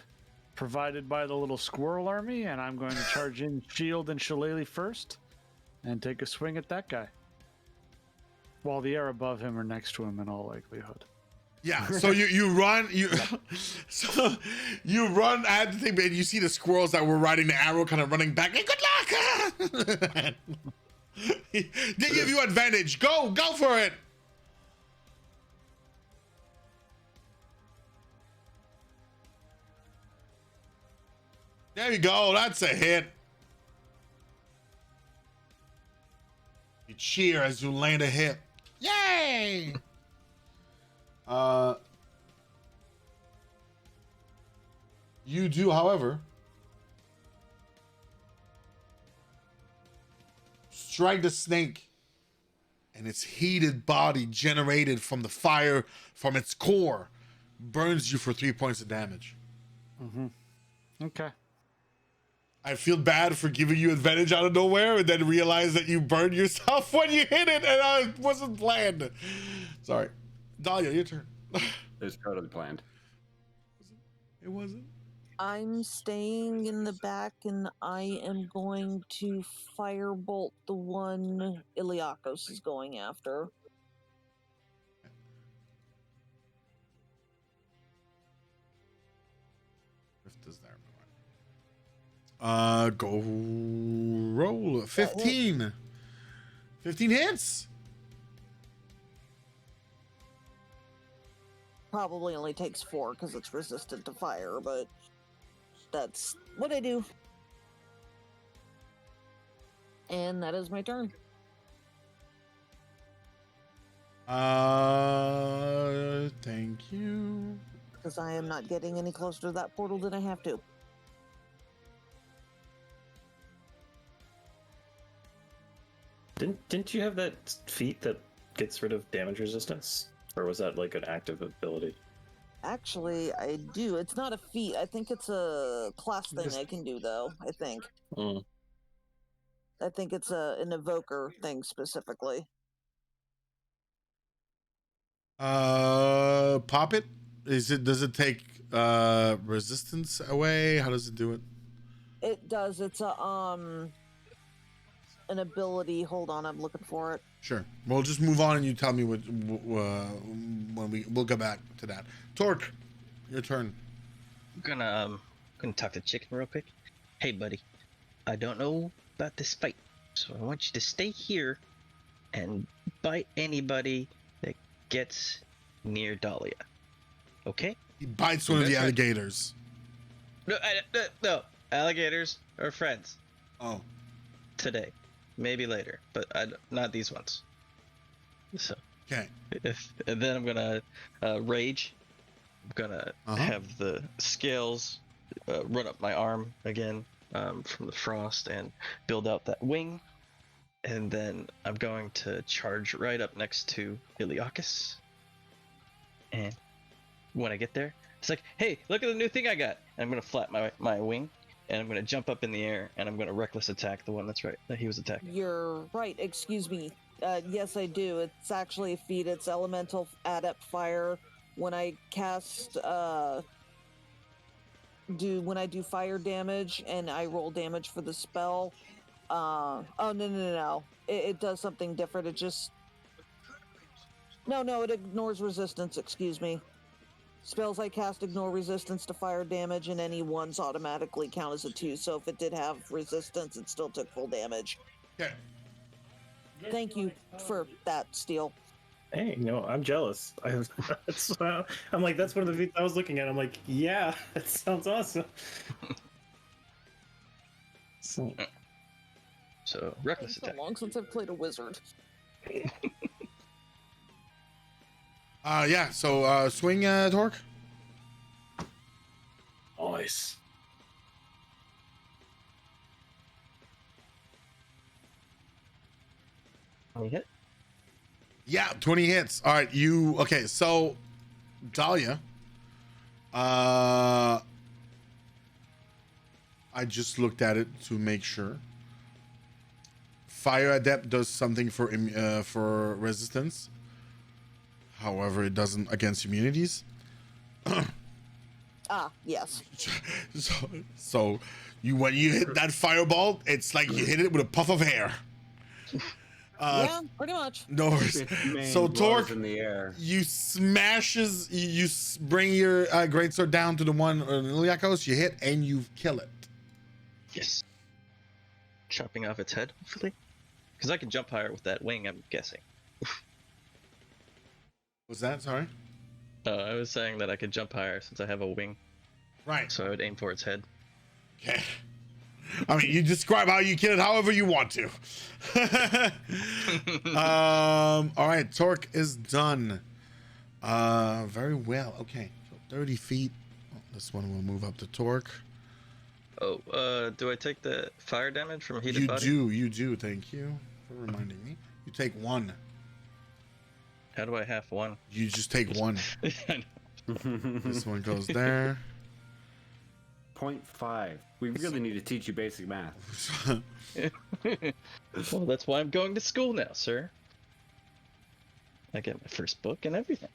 provided by the little squirrel army, and I'm going to charge in Shield and Shillelagh first and take a swing at that guy. While the air above him or next to him in all likelihood. Yeah, so you run so you run at the thing, and you see the squirrels that were riding the arrow kind of running back. Hey, good luck! They give you advantage. Go for it. There you go. That's a hit. You cheer as you land a hit. Yay! You do, however, strike the snake, and its heated body generated from the fire from its core burns you for 3 points of damage. Okay. I feel bad for giving you advantage out of nowhere and then realize that you burned yourself when you hit it and it wasn't planned. Sorry. Dahlia, your turn. It's totally planned. It wasn't? I'm staying in the back, and I am going to firebolt the one Iliakos is going after. Rift is there. Go roll. 15. 15 hits. Probably only takes 4 because it's resistant to fire, but that's what I do. And that is my turn. Thank you. Because I am not getting any closer to that portal than I have to. Didn't you have that feat that gets rid of damage resistance? Or was that like an active ability? Actually, I do. It's not a feat. I think it's a class thing I can do, though. I think. I think it's an evoker thing specifically. Pop it. Does it take resistance away? How does it do it? It does. It's a an ability. Hold on, I'm looking for it. Sure. We'll just move on and you tell me what when we'll go back to that. Torque, your turn. I'm gonna talk to Chicken real quick. Hey, buddy, I don't know about this fight, so I want you to stay here and bite anybody that gets near Dahlia. Okay? He bites one of the alligators. No, alligators are friends. Oh. Today, maybe later, but not these ones. So. Okay. And then I'm gonna rage. I'm gonna have the scales run up my arm again from the frost and build out that wing. And then I'm going to charge right up next to Iliakos. And when I get there, it's like, hey, look at the new thing I got. And I'm gonna flap my wing, and I'm gonna jump up in the air, and I'm gonna reckless attack the one that he was attacking. You're right. Excuse me. Yes, I do. It's actually a feat. It's elemental adept fire. When I cast, when I do fire damage and I roll damage for the spell. Oh no! It does something different. It just no. It ignores resistance. Excuse me. Spells I cast ignore resistance to fire damage, and any ones automatically count as a 2. So if it did have resistance, it still took full damage. Okay. Thank you for that, Steel. Hey, no, I'm jealous. I'm like, that's one of the things I was looking at. I'm like, yeah, that sounds awesome. So reckless It's been attack. so long since I've played a wizard. Yeah. So swing, Torque. Nice. You hit? Yeah, 20 hits. All right, okay, so Dahlia, I just looked at it to make sure. Fire Adept does something for resistance. However, it doesn't against immunities. Yes. So when you hit that fireball, it's like you hit it with a puff of air. Yeah, pretty much. No worries. Its main So blows Torque, in the air. you bring your greatsword down to the one Iliakos, you hit and you kill it. Yes. Chopping off its head, hopefully. Because I can jump higher with that wing, I'm guessing. Was that? Sorry? I was saying that I could jump higher since I have a wing. Right. So I would aim for its head. Okay. I mean, you describe how you kill it however you want to. All right, Torque is done. Very well. Okay, so 30 feet. Oh, this one will move up to Torque. Oh, do I take the fire damage from heated body? You do. Thank you for reminding me. You take one. How do I half one? You just take one. This one goes there. 0.5. We really need to teach you basic math. Well, that's why I'm going to school now, sir. I get my first book and everything.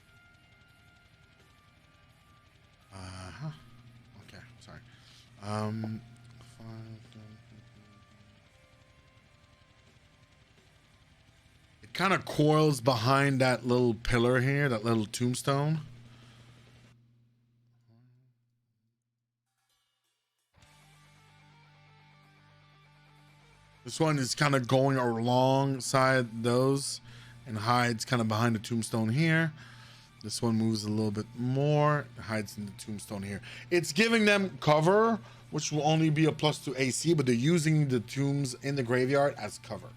Okay, sorry. 5. It kind of coils behind that little pillar here, that little tombstone. This one is kind of going alongside those and hides kind of behind the tombstone here. This one moves a little bit more, hides in the tombstone here. It's giving them cover, which will only be a +2 AC, but they're using the tombs in the graveyard as cover.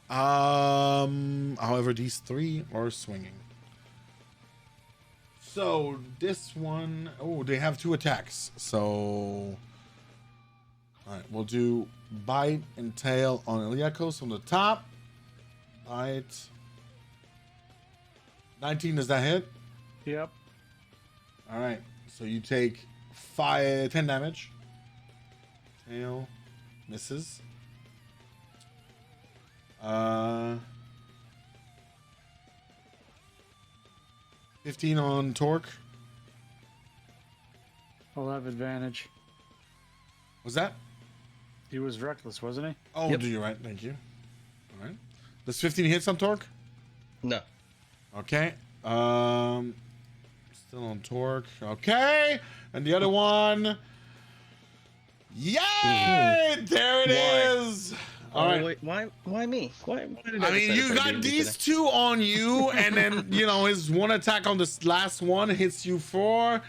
However, these three are swinging. So this one, oh, they have 2 attacks. So, all right, we'll do bite and tail on Iliakos on the top. Bite. 19, does that hit? Yep. All right, so you take 10 damage. Tail misses. 15 on Torque. I'll have advantage. Was that? He was reckless, wasn't he? Oh, Yep. do you right? Thank you. All right. Does 15 hit some Torque? No. Okay. Still on Torque. Okay. And the other one. Yay! There it is. All right. Wait, why me? Why did I mean, decide you to play got D&D these today? 2 on you, and then, you know, his one attack on this last one hits you 4.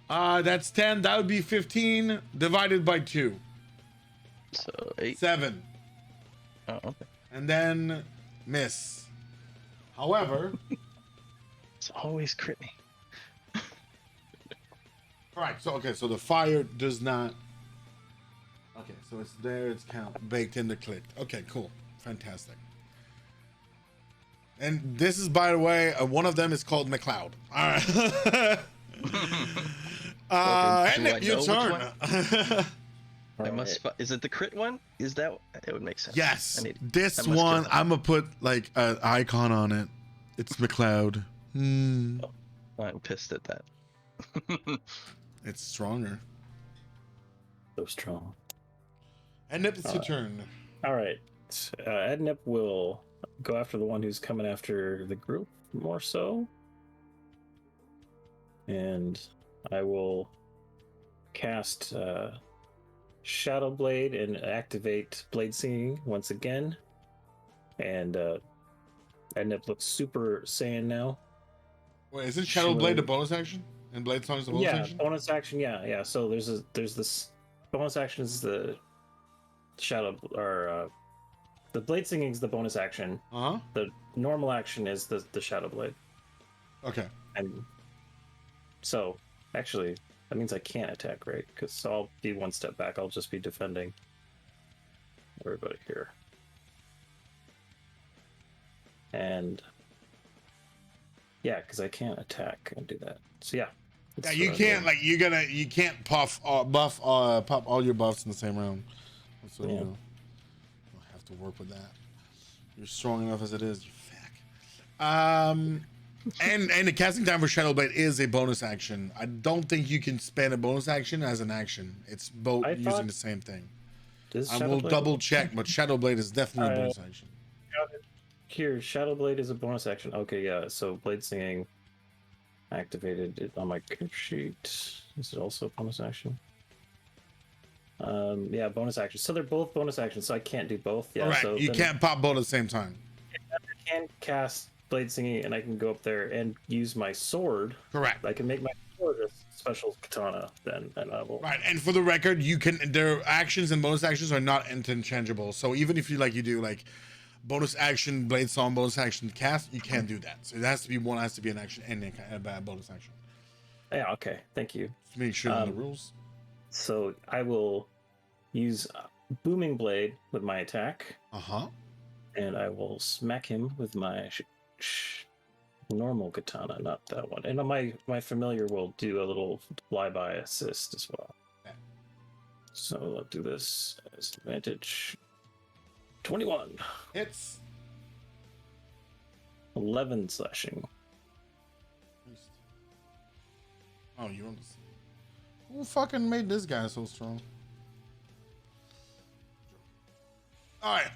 That's 10. That would be 15 divided by 2. So 8. 7. Oh, okay. And then miss. However, It's always crit me. all right. So so the fire does not. Okay, so it's there. It's baked in the click. Okay, cool, fantastic. And this is, by the way, one of them is called McLeod. All right. And Do I your know which turn. I must. Is it the crit one? Is that? It would make sense. Yes, I this must one kill them. I'm gonna put like an icon on it. It's McLeod. I'm pissed at that. It's stronger. So strong. And it's your turn. All right. Ednip will go after the one who's coming after the group more so. And I will cast Shadow Blade and activate Blade Singing once again. And Ednip looks Super Saiyan now. Wait, isn't Shadow Blade a bonus action? And Blade Song is a bonus action? Bonus action, yeah. So there's this bonus action is the Shadow, or the Blade Singing is the bonus action. Uh-huh. The normal action is the Shadow Blade. Okay. And so, actually, that means I can't attack, right? Because I'll be one step back. I'll just be defending everybody here. And yeah, because I can't attack and do that. So yeah, Yeah, you can't like you can't pop all your buffs in the same round. So you know, you'll have to work with that. You're strong enough as it is, you fuck. And the casting time for Shadow Blade is a bonus action. I don't think you can spend a bonus action as an action. It's both using the same thing. I will double check, but Shadow Blade is definitely a bonus action. Here, Shadow Blade is a bonus action. Okay, yeah. So Blade Singing activated on my character sheet. Is it also a bonus action? Yeah, bonus action. So they're both bonus actions, so I can't do both. Yeah, right. So you can't pop both at the same time. I can cast Blade Singing, and I can go up there and use my sword. Correct. I can make my sword a special katana then, and I will. Right, and for the record, you can. Their actions and bonus actions are not interchangeable. So even if you do bonus action blade song, bonus action cast, you can't do that. So it has to be one has to be an action and a bad bonus action. Yeah. Okay. Thank you. Just make sure on the rules. So I will use Booming Blade with my attack. And I will smack him with my normal katana, not that one. And my familiar will do a little flyby assist as well. Okay. So I'll do this as advantage. 21. Hits. 11 slashing. Oh, you understand. Who fucking made this guy so strong? Alright,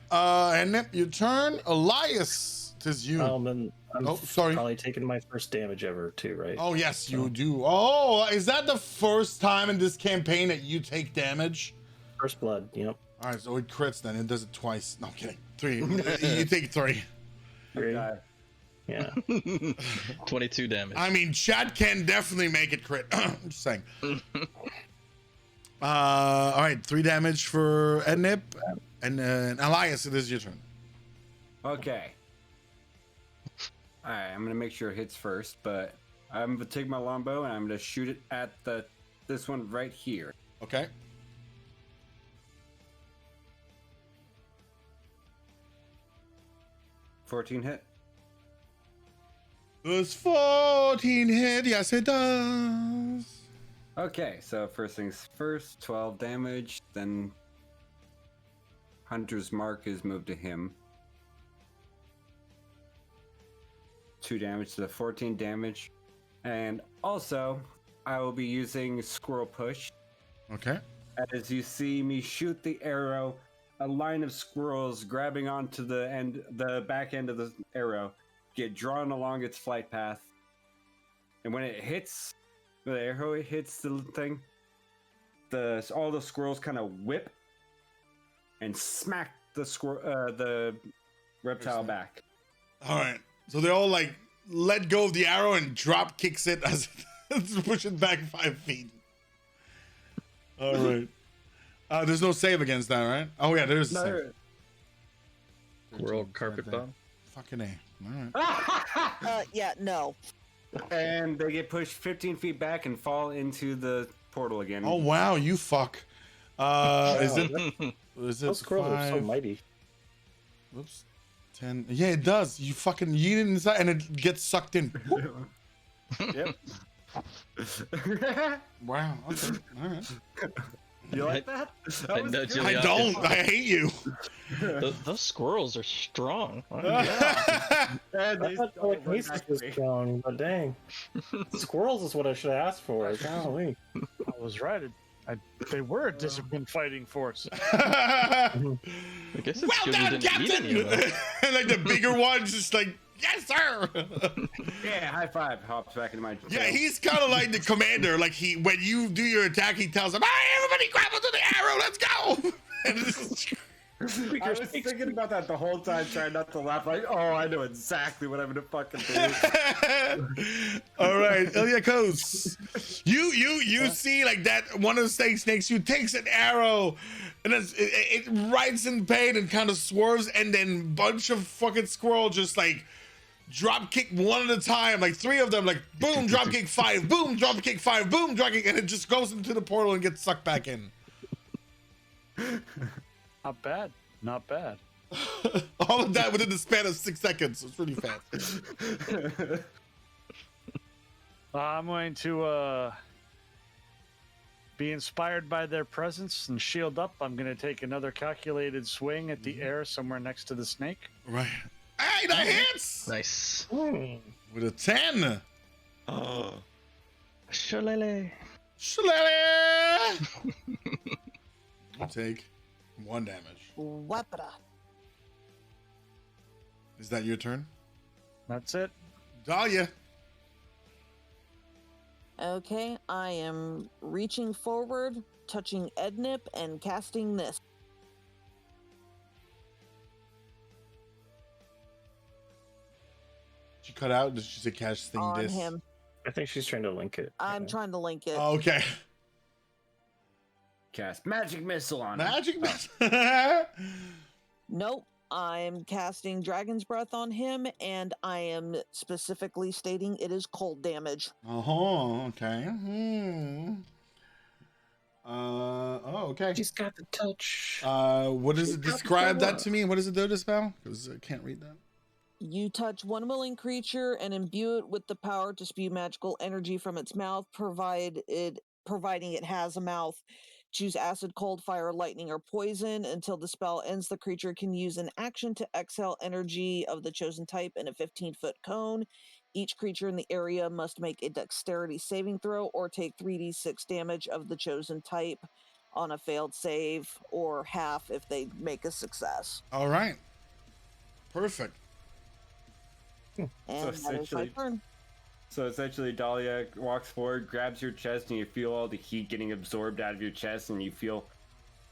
and then your turn. Elias, 'tis you. I'm sorry. Probably taking my first damage ever too, right? Oh, yes, you do. Oh, is that the first time in this campaign that you take damage? First blood, yep. Alright, so it crits then. It does it twice. No, I'm kidding. 3. You take 3. 3. Yeah. 22 damage. I mean, Chad can definitely make it crit. I'm just saying. Alright, 3 damage for Ednip. And Elias, it is your turn. Okay. Alright, I'm gonna make sure it hits first, but I'm gonna take my longbow and I'm gonna shoot it at this one right here. Okay. $14 hit. Does 14 hit? Yes, it does. Okay, so first things first, 12 damage, then Hunter's Mark is moved to him. 2 damage to the 14 damage. And also, I will be using Squirrel Push. Okay. As you see me shoot the arrow, a line of squirrels grabbing onto the back end of the arrow get drawn along its flight path. And when it hits the arrow, it hits the thing, all the squirrels kind of whip and smack the reptile back. All right. So they all let go of the arrow and drop kicks it as it's pushing back 5 feet. All right. There's no save against that, right? Oh yeah, there's a save. World carpet bomb. Fucking A. All right. Yeah, no. And they get pushed 15 feet back and fall into the portal again. Oh wow, you fuck. Is it Those squirrels are so mighty. Oops. 10. Yeah, it does. You fucking yeet it inside and it gets sucked in. Yep. Wow. Okay. All right. You like that? I don't. I hate you. Those squirrels are strong. I thought telekinesis was strong, but dang. Squirrels is what I should have asked for. Golly. I was right. They were a disciplined fighting force. I guess it's Well good done, we didn't eat any of Captain! them. And the bigger one's just yes, sir! Yeah, high five. Hops back into my tail. Yeah, he's kind of like the commander. When you do your attack, he tells him, "Hey, everybody, grab onto the arrow. Let's go!" And this is I was thinking about that the whole time, trying not to laugh. Like, oh, I know exactly what I'm gonna fucking do. all right, Iliakos. You see that one of the snakes you takes an arrow, and it rides in pain and kind of swerves, and then bunch of fucking squirrel just drop kick one at a time, 3 of them, boom, drop kick 5, boom, drop kick 5, boom, drop kick, and it just goes into the portal and gets sucked back in. Not bad. Not bad. All of that within the span of 6 seconds. It's really fast. I'm going to be inspired by their presence and shield up. I'm going to take another calculated swing at the air somewhere next to the snake. Right. Hey, that hits! Nice. With a 10. Oh. Shalele. Shillelagh! You take 1 damage. Wapata. Is that your turn? That's it. Dahlia. Okay, I am reaching forward, touching Ednip, and casting this. Did you cut out? Did she say cash thing On this? him. I think she's trying to link it. I'm trying to link it. Oh, okay. Cast magic missile on him. Magic missile. Nope. I'm casting Dragon's Breath on him, and I am specifically stating it is cold damage. Oh, okay. Okay. She's got the touch. What does it describe that to me? What does it do to spell? Because I can't read that. You touch one willing creature and imbue it with the power to spew magical energy from its mouth, providing it has a mouth. Choose acid, cold, fire, lightning, or poison. Until the spell ends, the creature can use an action to exhale energy of the chosen type in a 15-foot cone. Each creature in the area must make a dexterity saving throw or take 3d6 damage of the chosen type on a failed save, or half if they make a success. All right. Perfect. And that is my essentially- turn. So essentially, Dahlia walks forward, grabs your chest, and you feel all the heat getting absorbed out of your chest, and you feel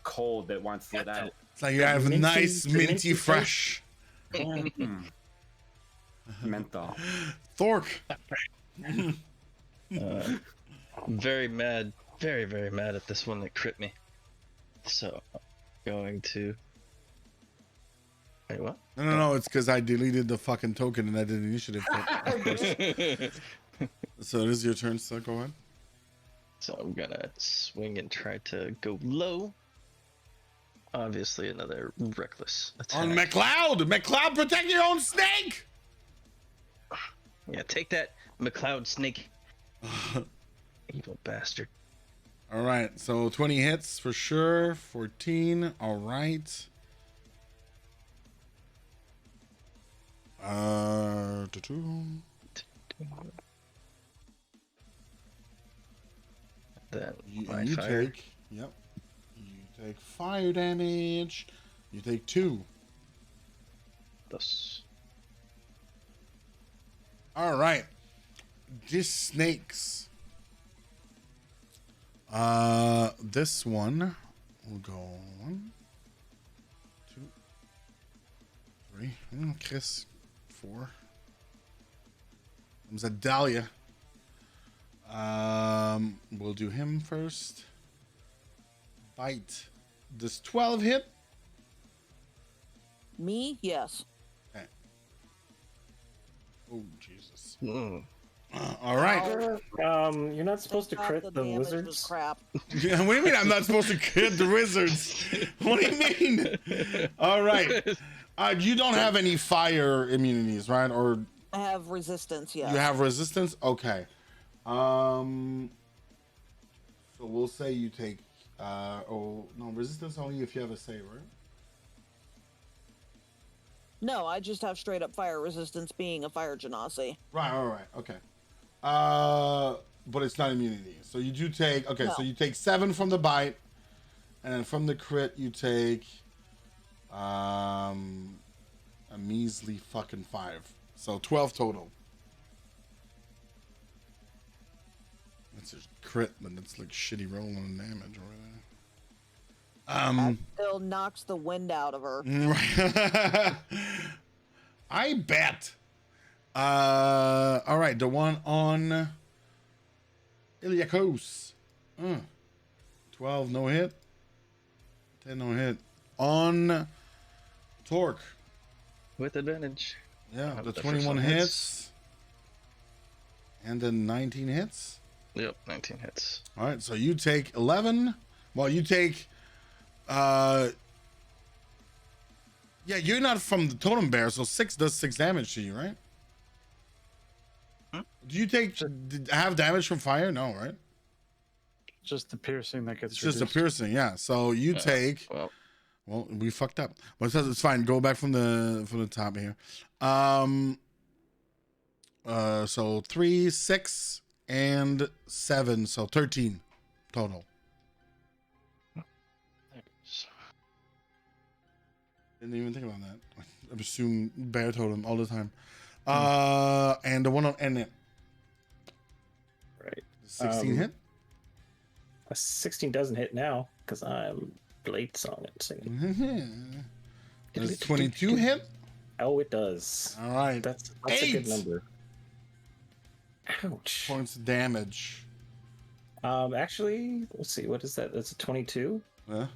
cold that wants to let out. It's like you have Minty- nice, the minty, minty fresh. Menthol. Thork. I'm very mad, very, very mad at this one that crit me. So, I'm going to. Wait, what? No. It's because I deleted the fucking token and I did initiative. So it is your turn, so go ahead. So I'm gonna swing and try to go low. Obviously, another reckless attack. On McLeod! McLeod, protect your own snake! Yeah, take that, McLeod snake. Evil bastard. All right, so 20 hits for sure. 14. All right. Then You my fire. take. Yep. You take fire damage. You take 2. Thus. All right. Just snakes. This one will go 1, 2, 3. Chris 4. Comes a Dahlia. We'll do him first. Bite. Does 12 hit? Me? Yes. Okay. Oh Jesus. Mm. All right. You're not supposed to Thank crit God the damage was wizards. crap. Yeah, what do you mean I'm not supposed to crit the wizards? What do you mean? All right. You don't have any fire immunities, right? Or I have resistance, yes. you have resistance? Okay. So we'll say you take resistance only if you have a save, right? No, I just have straight up fire resistance being a fire genasi. Right. Okay. But it's not immunity. So you do take so No. you take 7 from the bite, and then from the crit you take a measly fucking 5. So 12 total. That's a crit, but it's like shitty rolling on damage over there. That still knocks the wind out of her. I bet. All right, the one on Iliakos. 12 no hit. 10 no hit. On Torque. With advantage. Yeah, How the about the 21 first one hits. hits? And then 19 hits. Yep, 19 hits. All right, so you take 11. Well, you take yeah, you're not from the totem bear, so 6 does 6 damage to you, right? Do you take have damage from fire? No, right? Just the piercing that gets It's just a reduced. piercing, yeah. So you take. Well, we fucked up, but it's fine. Go back from the top here. So 3, 6, and 7, so 13 total. Didn't even think about that. I assume bear totem all the time. And the one on end it. Right. 16 hit. A 16 doesn't hit now because I'm blade song and singing. Does 22 hit? Oh, it does. All right. That's a good number. Ouch. Points of damage. Actually, let's see. What is that? That's a 22. Yeah.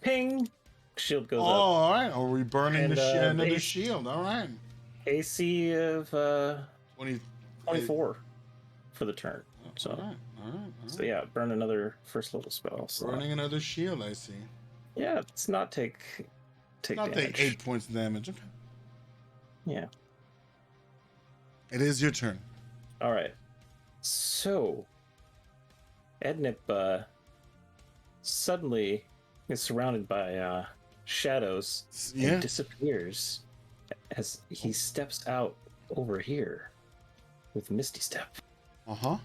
Ping. Shield goes up. All right. Are we burning And, another AC shield? All right. AC of 20, 24 for the turn. So, all right. So yeah, burn another first level spell. So. Burning another shield, I see. Yeah, let's not take Not damage. take 8 points of damage. Okay. Yeah. It is your turn. All right. So, Ednip suddenly is surrounded by shadows Yeah. and disappears as he steps out over here with Misty Step. Uh-huh.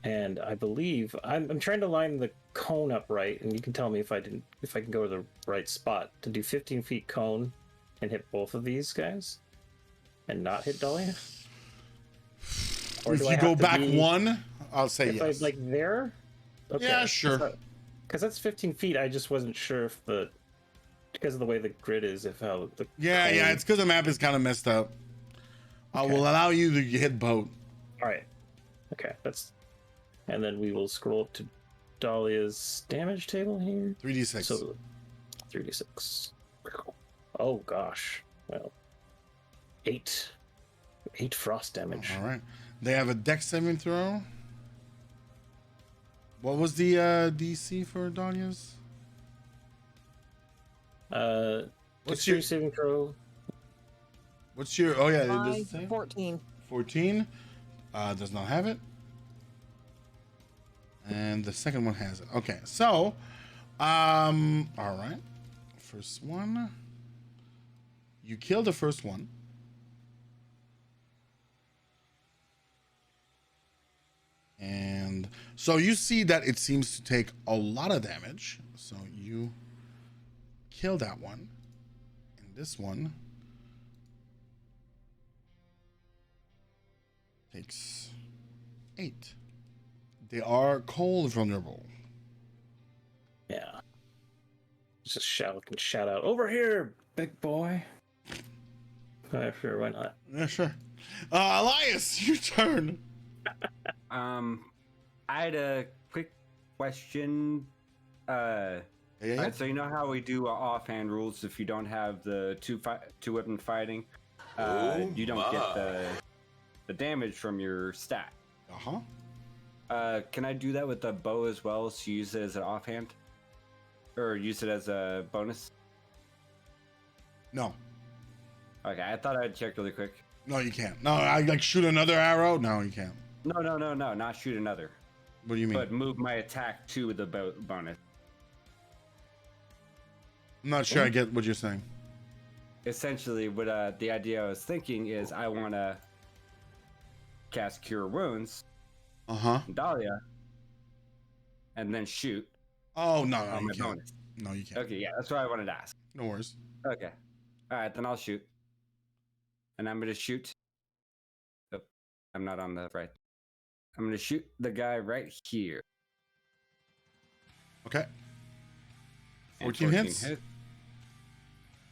And I believe I'm trying to line the cone up right, and you can tell me if I can go to the right spot to do 15 feet cone and hit both of these guys, and not hit Dahlia. Or If do I you go have to back be- one, I'll say if yes. I like there. Okay. Yeah, sure. Because that's 15 feet. I just wasn't sure if because of the way the grid is, if how the Yeah, cone- it's because the map is kind of messed up. I will allow you to hit both. All right. Okay, and then we will scroll up to Dahlia's damage table here. 3d6. So 3d6. Oh gosh. Well, 8 frost damage. All right. They have a dex saving throw. What was the DC for Dahlia's? What's What's your- your saving throw? What's your? Oh yeah, it My does say 14. 14. Does not have it. And the second one has it. Okay, so, all right. First one. You kill the first one. And so you see that it seems to take a lot of damage. So you kill that one. And this one takes 8. They are cold vulnerable. Yeah. Just shout out over here, big boy. Sure, why not? Yeah, sure. Elias, your turn. I had a quick question. Yeah. Alright, so you know how we do offhand rules if you don't have the two weapon fighting, you don't get the damage from your stat. Can I do that with the bow as well? So use it as an offhand, or use it as a bonus? No. Okay, I thought I'd check really quick. No, you can't. No, I like shoot another arrow. No, you can't. No, not shoot another. What do you mean? But move my attack to the bonus. I'm not sure I get what you're saying. Essentially, what the idea I was thinking is I want to cast Cure Wounds, on Dahlia, and then shoot. Oh no, on you my can't. bonus. No, you can't. Okay, yeah, that's what I wanted to ask. No worries. Okay, all right, then I'll shoot, and I'm gonna shoot. Oh, I'm not on the right. I'm gonna shoot the guy right here. Okay. And 14 hits.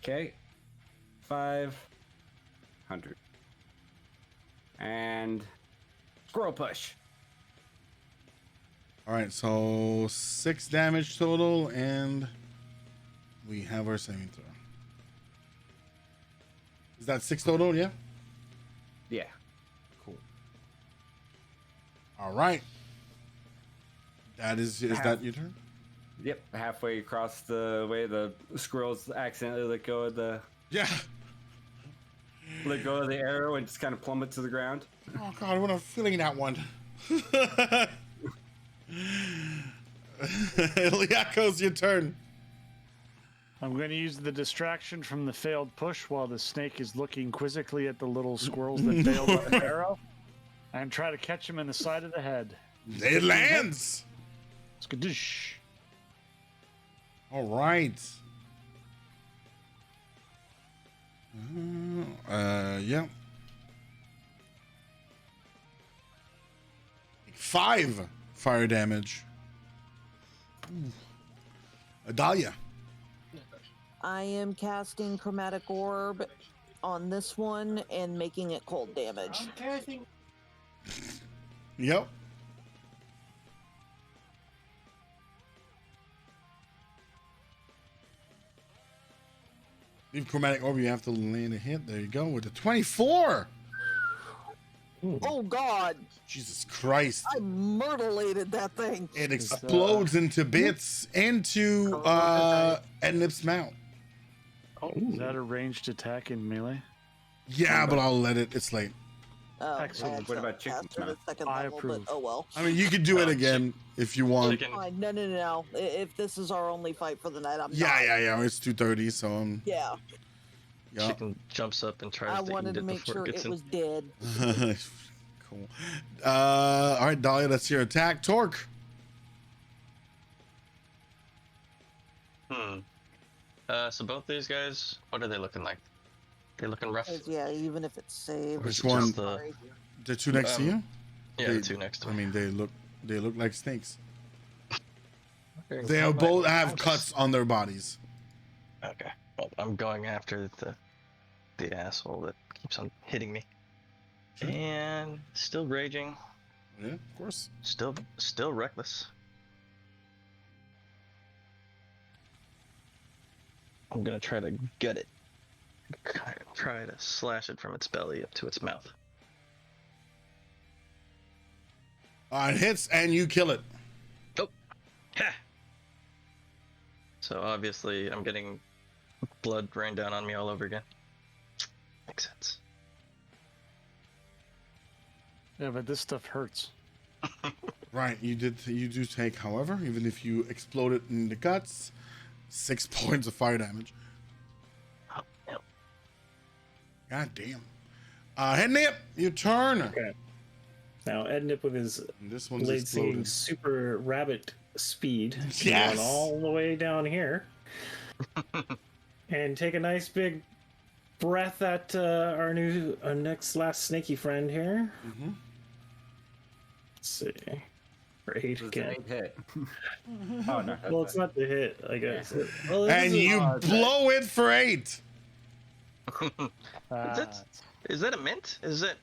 Okay. 500. And squirrel push. All right, so 6 damage total, and we have our saving throw. Is that 6 total? Yeah. Yeah. Cool. All right. Is that your turn? Yep. Halfway across the way the squirrels accidentally let go of the. Yeah. let go of the arrow and just kind of plummet to the ground. Oh God, what a feeling that one. Liako's your turn. I'm going to use the distraction from the failed push while the snake is looking quizzically at the little squirrels that failed on the arrow, and try to catch him in the side of the head. It lands. Skadoosh. All right. Yeah. 5 fire damage. Adalia. I am casting Chromatic Orb on this one and making it cold damage. Yep. Leave Chromatic Orb, you have to land a hit. There you go with the 24. Oh God! Jesus Christ. I myrtleated that thing. It explodes into bits into Ednip's mount. Is that a ranged attack in melee? Yeah, but I'll let it. It's late. Oh, Excellent. What about chicken after the mouth? second I level, approve. but oh well. I mean, you could do it again if you want. Chicken. Fine. No. If this is our only fight for the night, I'm Yeah, not. yeah. It's 2:30, so Yeah, yeah. Chicken jumps up and tries I to wanted eat to it make before sure it gets it in. was dead. Cool. All right, Dahlia, that's your attack. Torque. So both these guys, what are they looking like? They looking rough? 'Cause, yeah, even if it's saved. Which Just one? the- Sorry. The two next to you? Yeah, They- the two next to I me. mean, they look like snakes. Okay, They well, both I- have cuts on their bodies. Okay. Well, I'm going after the asshole that keeps on hitting me. Sure. And still raging, Yeah, of course. still reckless. I'm gonna try to gut it. Try to slash it from its belly up to its mouth. It hits and you kill it. Ha! So obviously I'm getting blood rain down on me all over again. Makes sense. Yeah, but this stuff hurts. Right, you do take, however, even if you explode it in the guts, 6 points of fire damage. Oh, no. God damn. Headnip, your turn. Okay. Now Ednip with his And this one's blade seeing exploded. super rabbit speed Yes! going all the way down here, and take a nice big breath at our last snaky friend here. Mhm. Let's see. For 8 It was an again. 8 hit. Oh, no. Well, it's not the hit, I guess. Well, this And is- you blow it for 8. Is that a mint? Is it?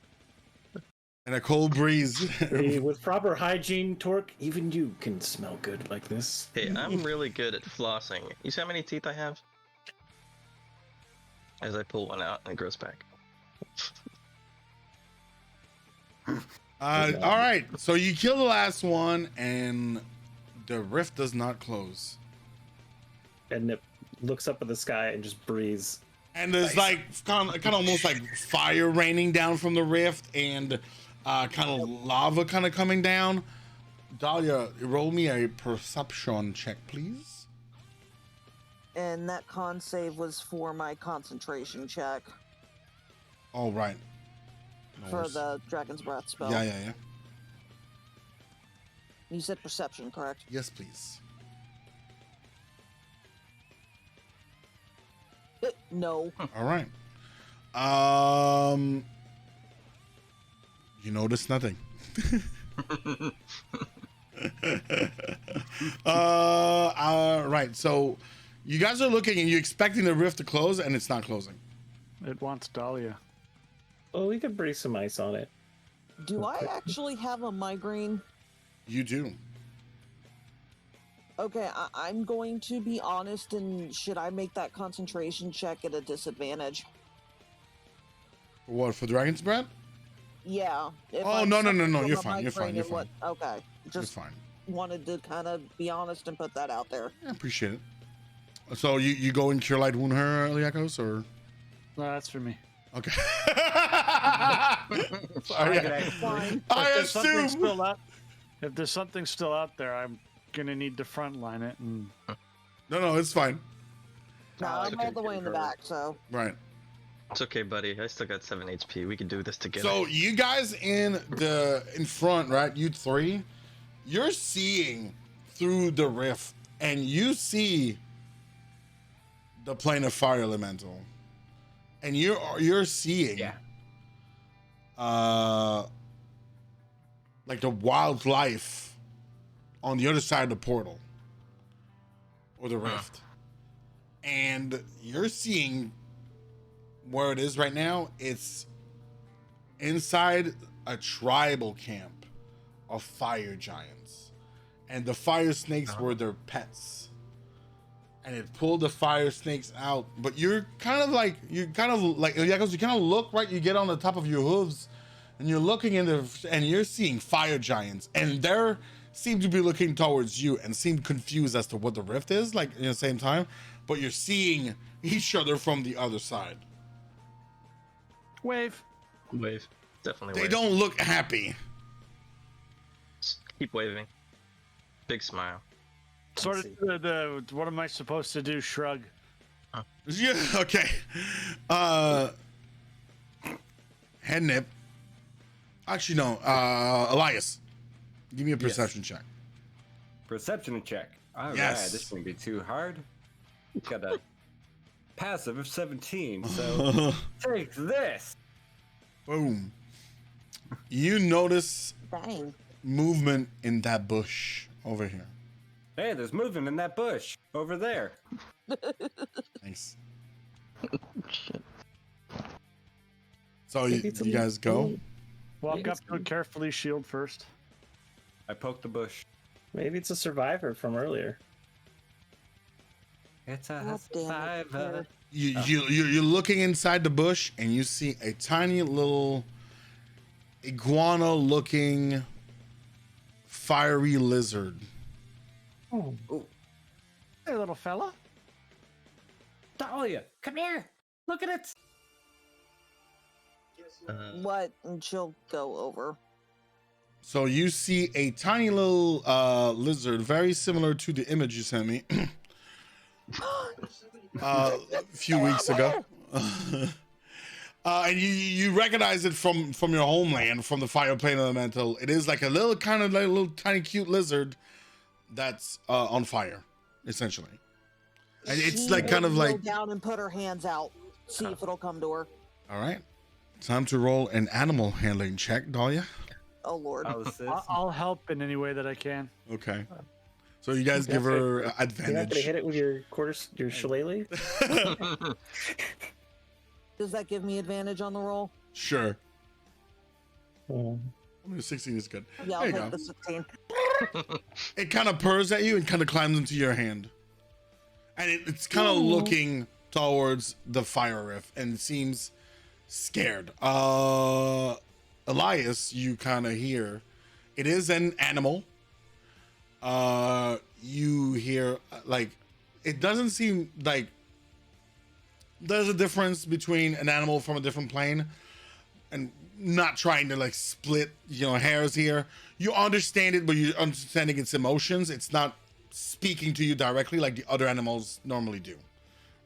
And a cold breeze. Hey, with proper hygiene, Torque, even you can smell good like this. Hey, I'm really good at flossing. You see how many teeth I have? As I pull one out and it grows back. All right, so you kill the last one, and the rift does not close. Ednip looks up at the sky and just breathes. And there's like kind of almost like fire raining down from the rift, and kind of lava kind of coming down. Dahlia, roll me a perception check, please. And that con save was for my concentration check All right. No for worries. the Dragon's Breath spell. Yeah. You said perception, correct? Yes, please. No. All right. You notice nothing. Right. So you guys are looking and you're expecting the rift to close, and it's not closing. It wants Dahlia. Well, we could breathe some ice on it. Do I actually have a migraine? You do. Okay, I'm going to be honest, and should I make that concentration check at a disadvantage? For what? For Dragon's Breath? Yeah. If Oh, I'm no, suffering you're from a fine, you're fine, migraine you're and what- Okay, It's just fine. wanted to kind of be honest and put that out there. I appreciate it. So you go and cure light wound her, Liakos, or? No, that's for me. Okay. I could Sorry. actually- Fine. I If there's something assume. still out, if there's something still out there, I'm gonna need to frontline it. And No, it's fine. No, I I'm all could the way in the concur. back, so. Right. It's okay, buddy. I still got 7 HP. We can do this together. So you guys in front, right? You three, you're seeing through the rift, and you see the plane of fire elemental, and you're seeing, Yeah. like the wildlife on the other side of the portal or the rift, and you're seeing where it is right now. It's inside a tribal camp of fire giants, and the fire snakes were their pets, and it pulled the fire snakes out. But you're kind of like you kind of look right. You get on the top of your hooves, and you're looking and you're seeing fire giants, and they're seem to be looking towards you and seem confused as to what the rift is, like, at the same time. But you're seeing each other from the other side. wave. Wave. Definitely They wave. don't look happy. Just keep waving. Big smile. Sort of the what am I supposed to do? Shrug. Yeah, okay. Head nip. Actually, no. Elias, give me a perception check. Perception check. All right, Yes. this shouldn't be too hard. Got a passive of 17, so take this. Boom. You notice Dang. movement in that bush over here. Hey, there's movement in that bush over there. Thanks. So you guys go. Walk up to it carefully. Shield first. I poked the bush. Maybe it's a survivor from earlier. It's a God damn it. survivor. You're looking inside the bush, and you see a tiny little iguana-looking fiery lizard. Hey, little fella. Dahlia, come here. Look at it. What? And she'll go over. So you see a tiny little lizard, very similar to the image you sent me a few weeks ago. And you recognize it from your homeland, from the fire plane elemental. It is like a little kind of like a little tiny cute lizard that's on fire, essentially. And it's She like kind will of kneel like, down and put her hands out. See if it'll come to her. all right, time to roll an animal handling check, Dahlia. Oh Lord. I'll assist. I'll help in any way that I can. Okay. So you guys give her You're not gonna advantage. hit it with your shillelagh? Does that give me advantage on the roll? Sure. Oh. 16 is good. Yeah, I'll There you take go. the 16. It kind of purrs at you and kind of climbs into your hand. And it's kind of looking towards the fire rift and seems scared. Elias, you kind of hear, it is an animal. You hear, like, it doesn't seem like there's a difference between an animal from a different plane, and not trying to like split, hairs here. You understand it, but you're understanding its emotions. It's not speaking to you directly like the other animals normally do.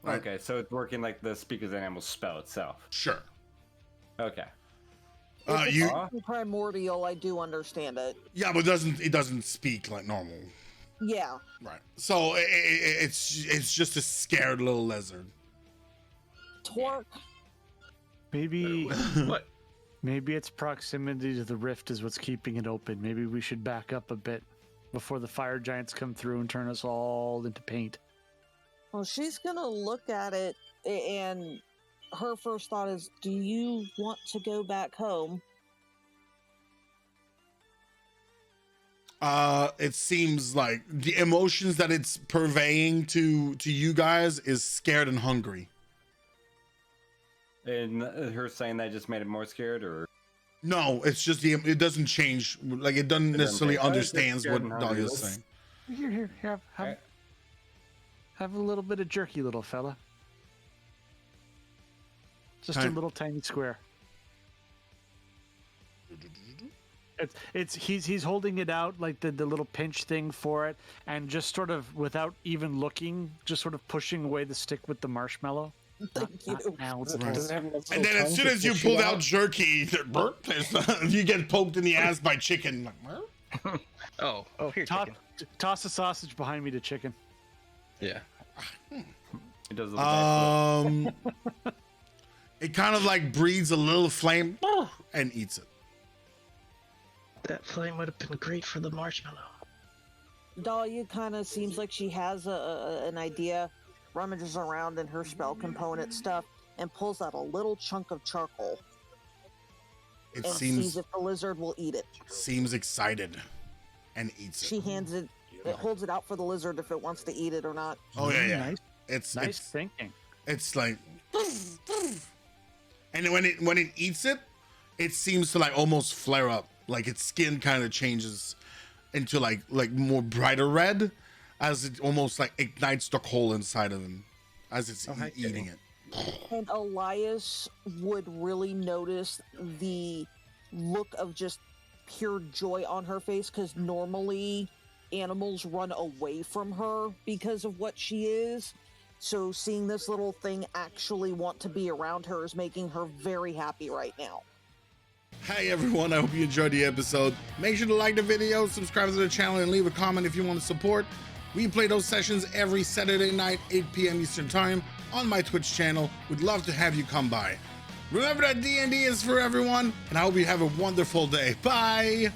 Right? Okay, so it's working like the speak as animal spell itself. Sure. Okay. If it's You something primordial, I do understand it. yeah, but it doesn't speak like normal. Yeah. Right. So it's just a scared little lizard. Torque. Maybe What? maybe its proximity to the rift is what's keeping it open. Maybe we should back up a bit before the fire giants come through and turn us all into paint. Well, she's gonna look at it, and her first thought is, do you want to go back home? It seems like the emotions that it's purveying to you guys is scared and hungry. And her saying that just made it more scared, or No, it's just it doesn't change. Like it doesn't necessarily change. understands Scared what and hungry. Dahlia's saying. Here, have a little bit of jerky, little fella. Just a little tiny square. He's holding it out like the little pinch thing for it, and just sort of without even looking, just sort of pushing away the stick with the marshmallow. Thank you. And then as soon as you pulled out jerky, you get poked in the ass by chicken. Oh, here, chicken. Toss a sausage behind me to chicken. Yeah. It does look It kind of like breathes a little flame and eats it. That flame would have been great for the marshmallow. Dahlia kind of seems like she has an idea, rummages around in her spell component stuff, and pulls out a little chunk of charcoal. It and seems sees if the lizard will eat it. Seems excited and eats it. She hands it, holds it out for the lizard if it wants to eat it or not. Oh yeah. Nice. It's Nice thinking. It's like, and when it eats it, it seems to like almost flare up. Like its skin kind of changes into like more brighter red, as it almost like ignites the coal inside of him as it's eating it. And Elias would really notice the look of just pure joy on her face, because normally animals run away from her because of what she is. So seeing this little thing actually want to be around her is making her very happy right now. Hi everyone, I hope you enjoyed the episode. Make sure to like the video, subscribe to the channel, and leave a comment if you want to support. We play those sessions every Saturday night, 8 p.m. Eastern Time on my Twitch channel. We'd love to have you come by. Remember that D&D is for everyone, and I hope you have a wonderful day. Bye!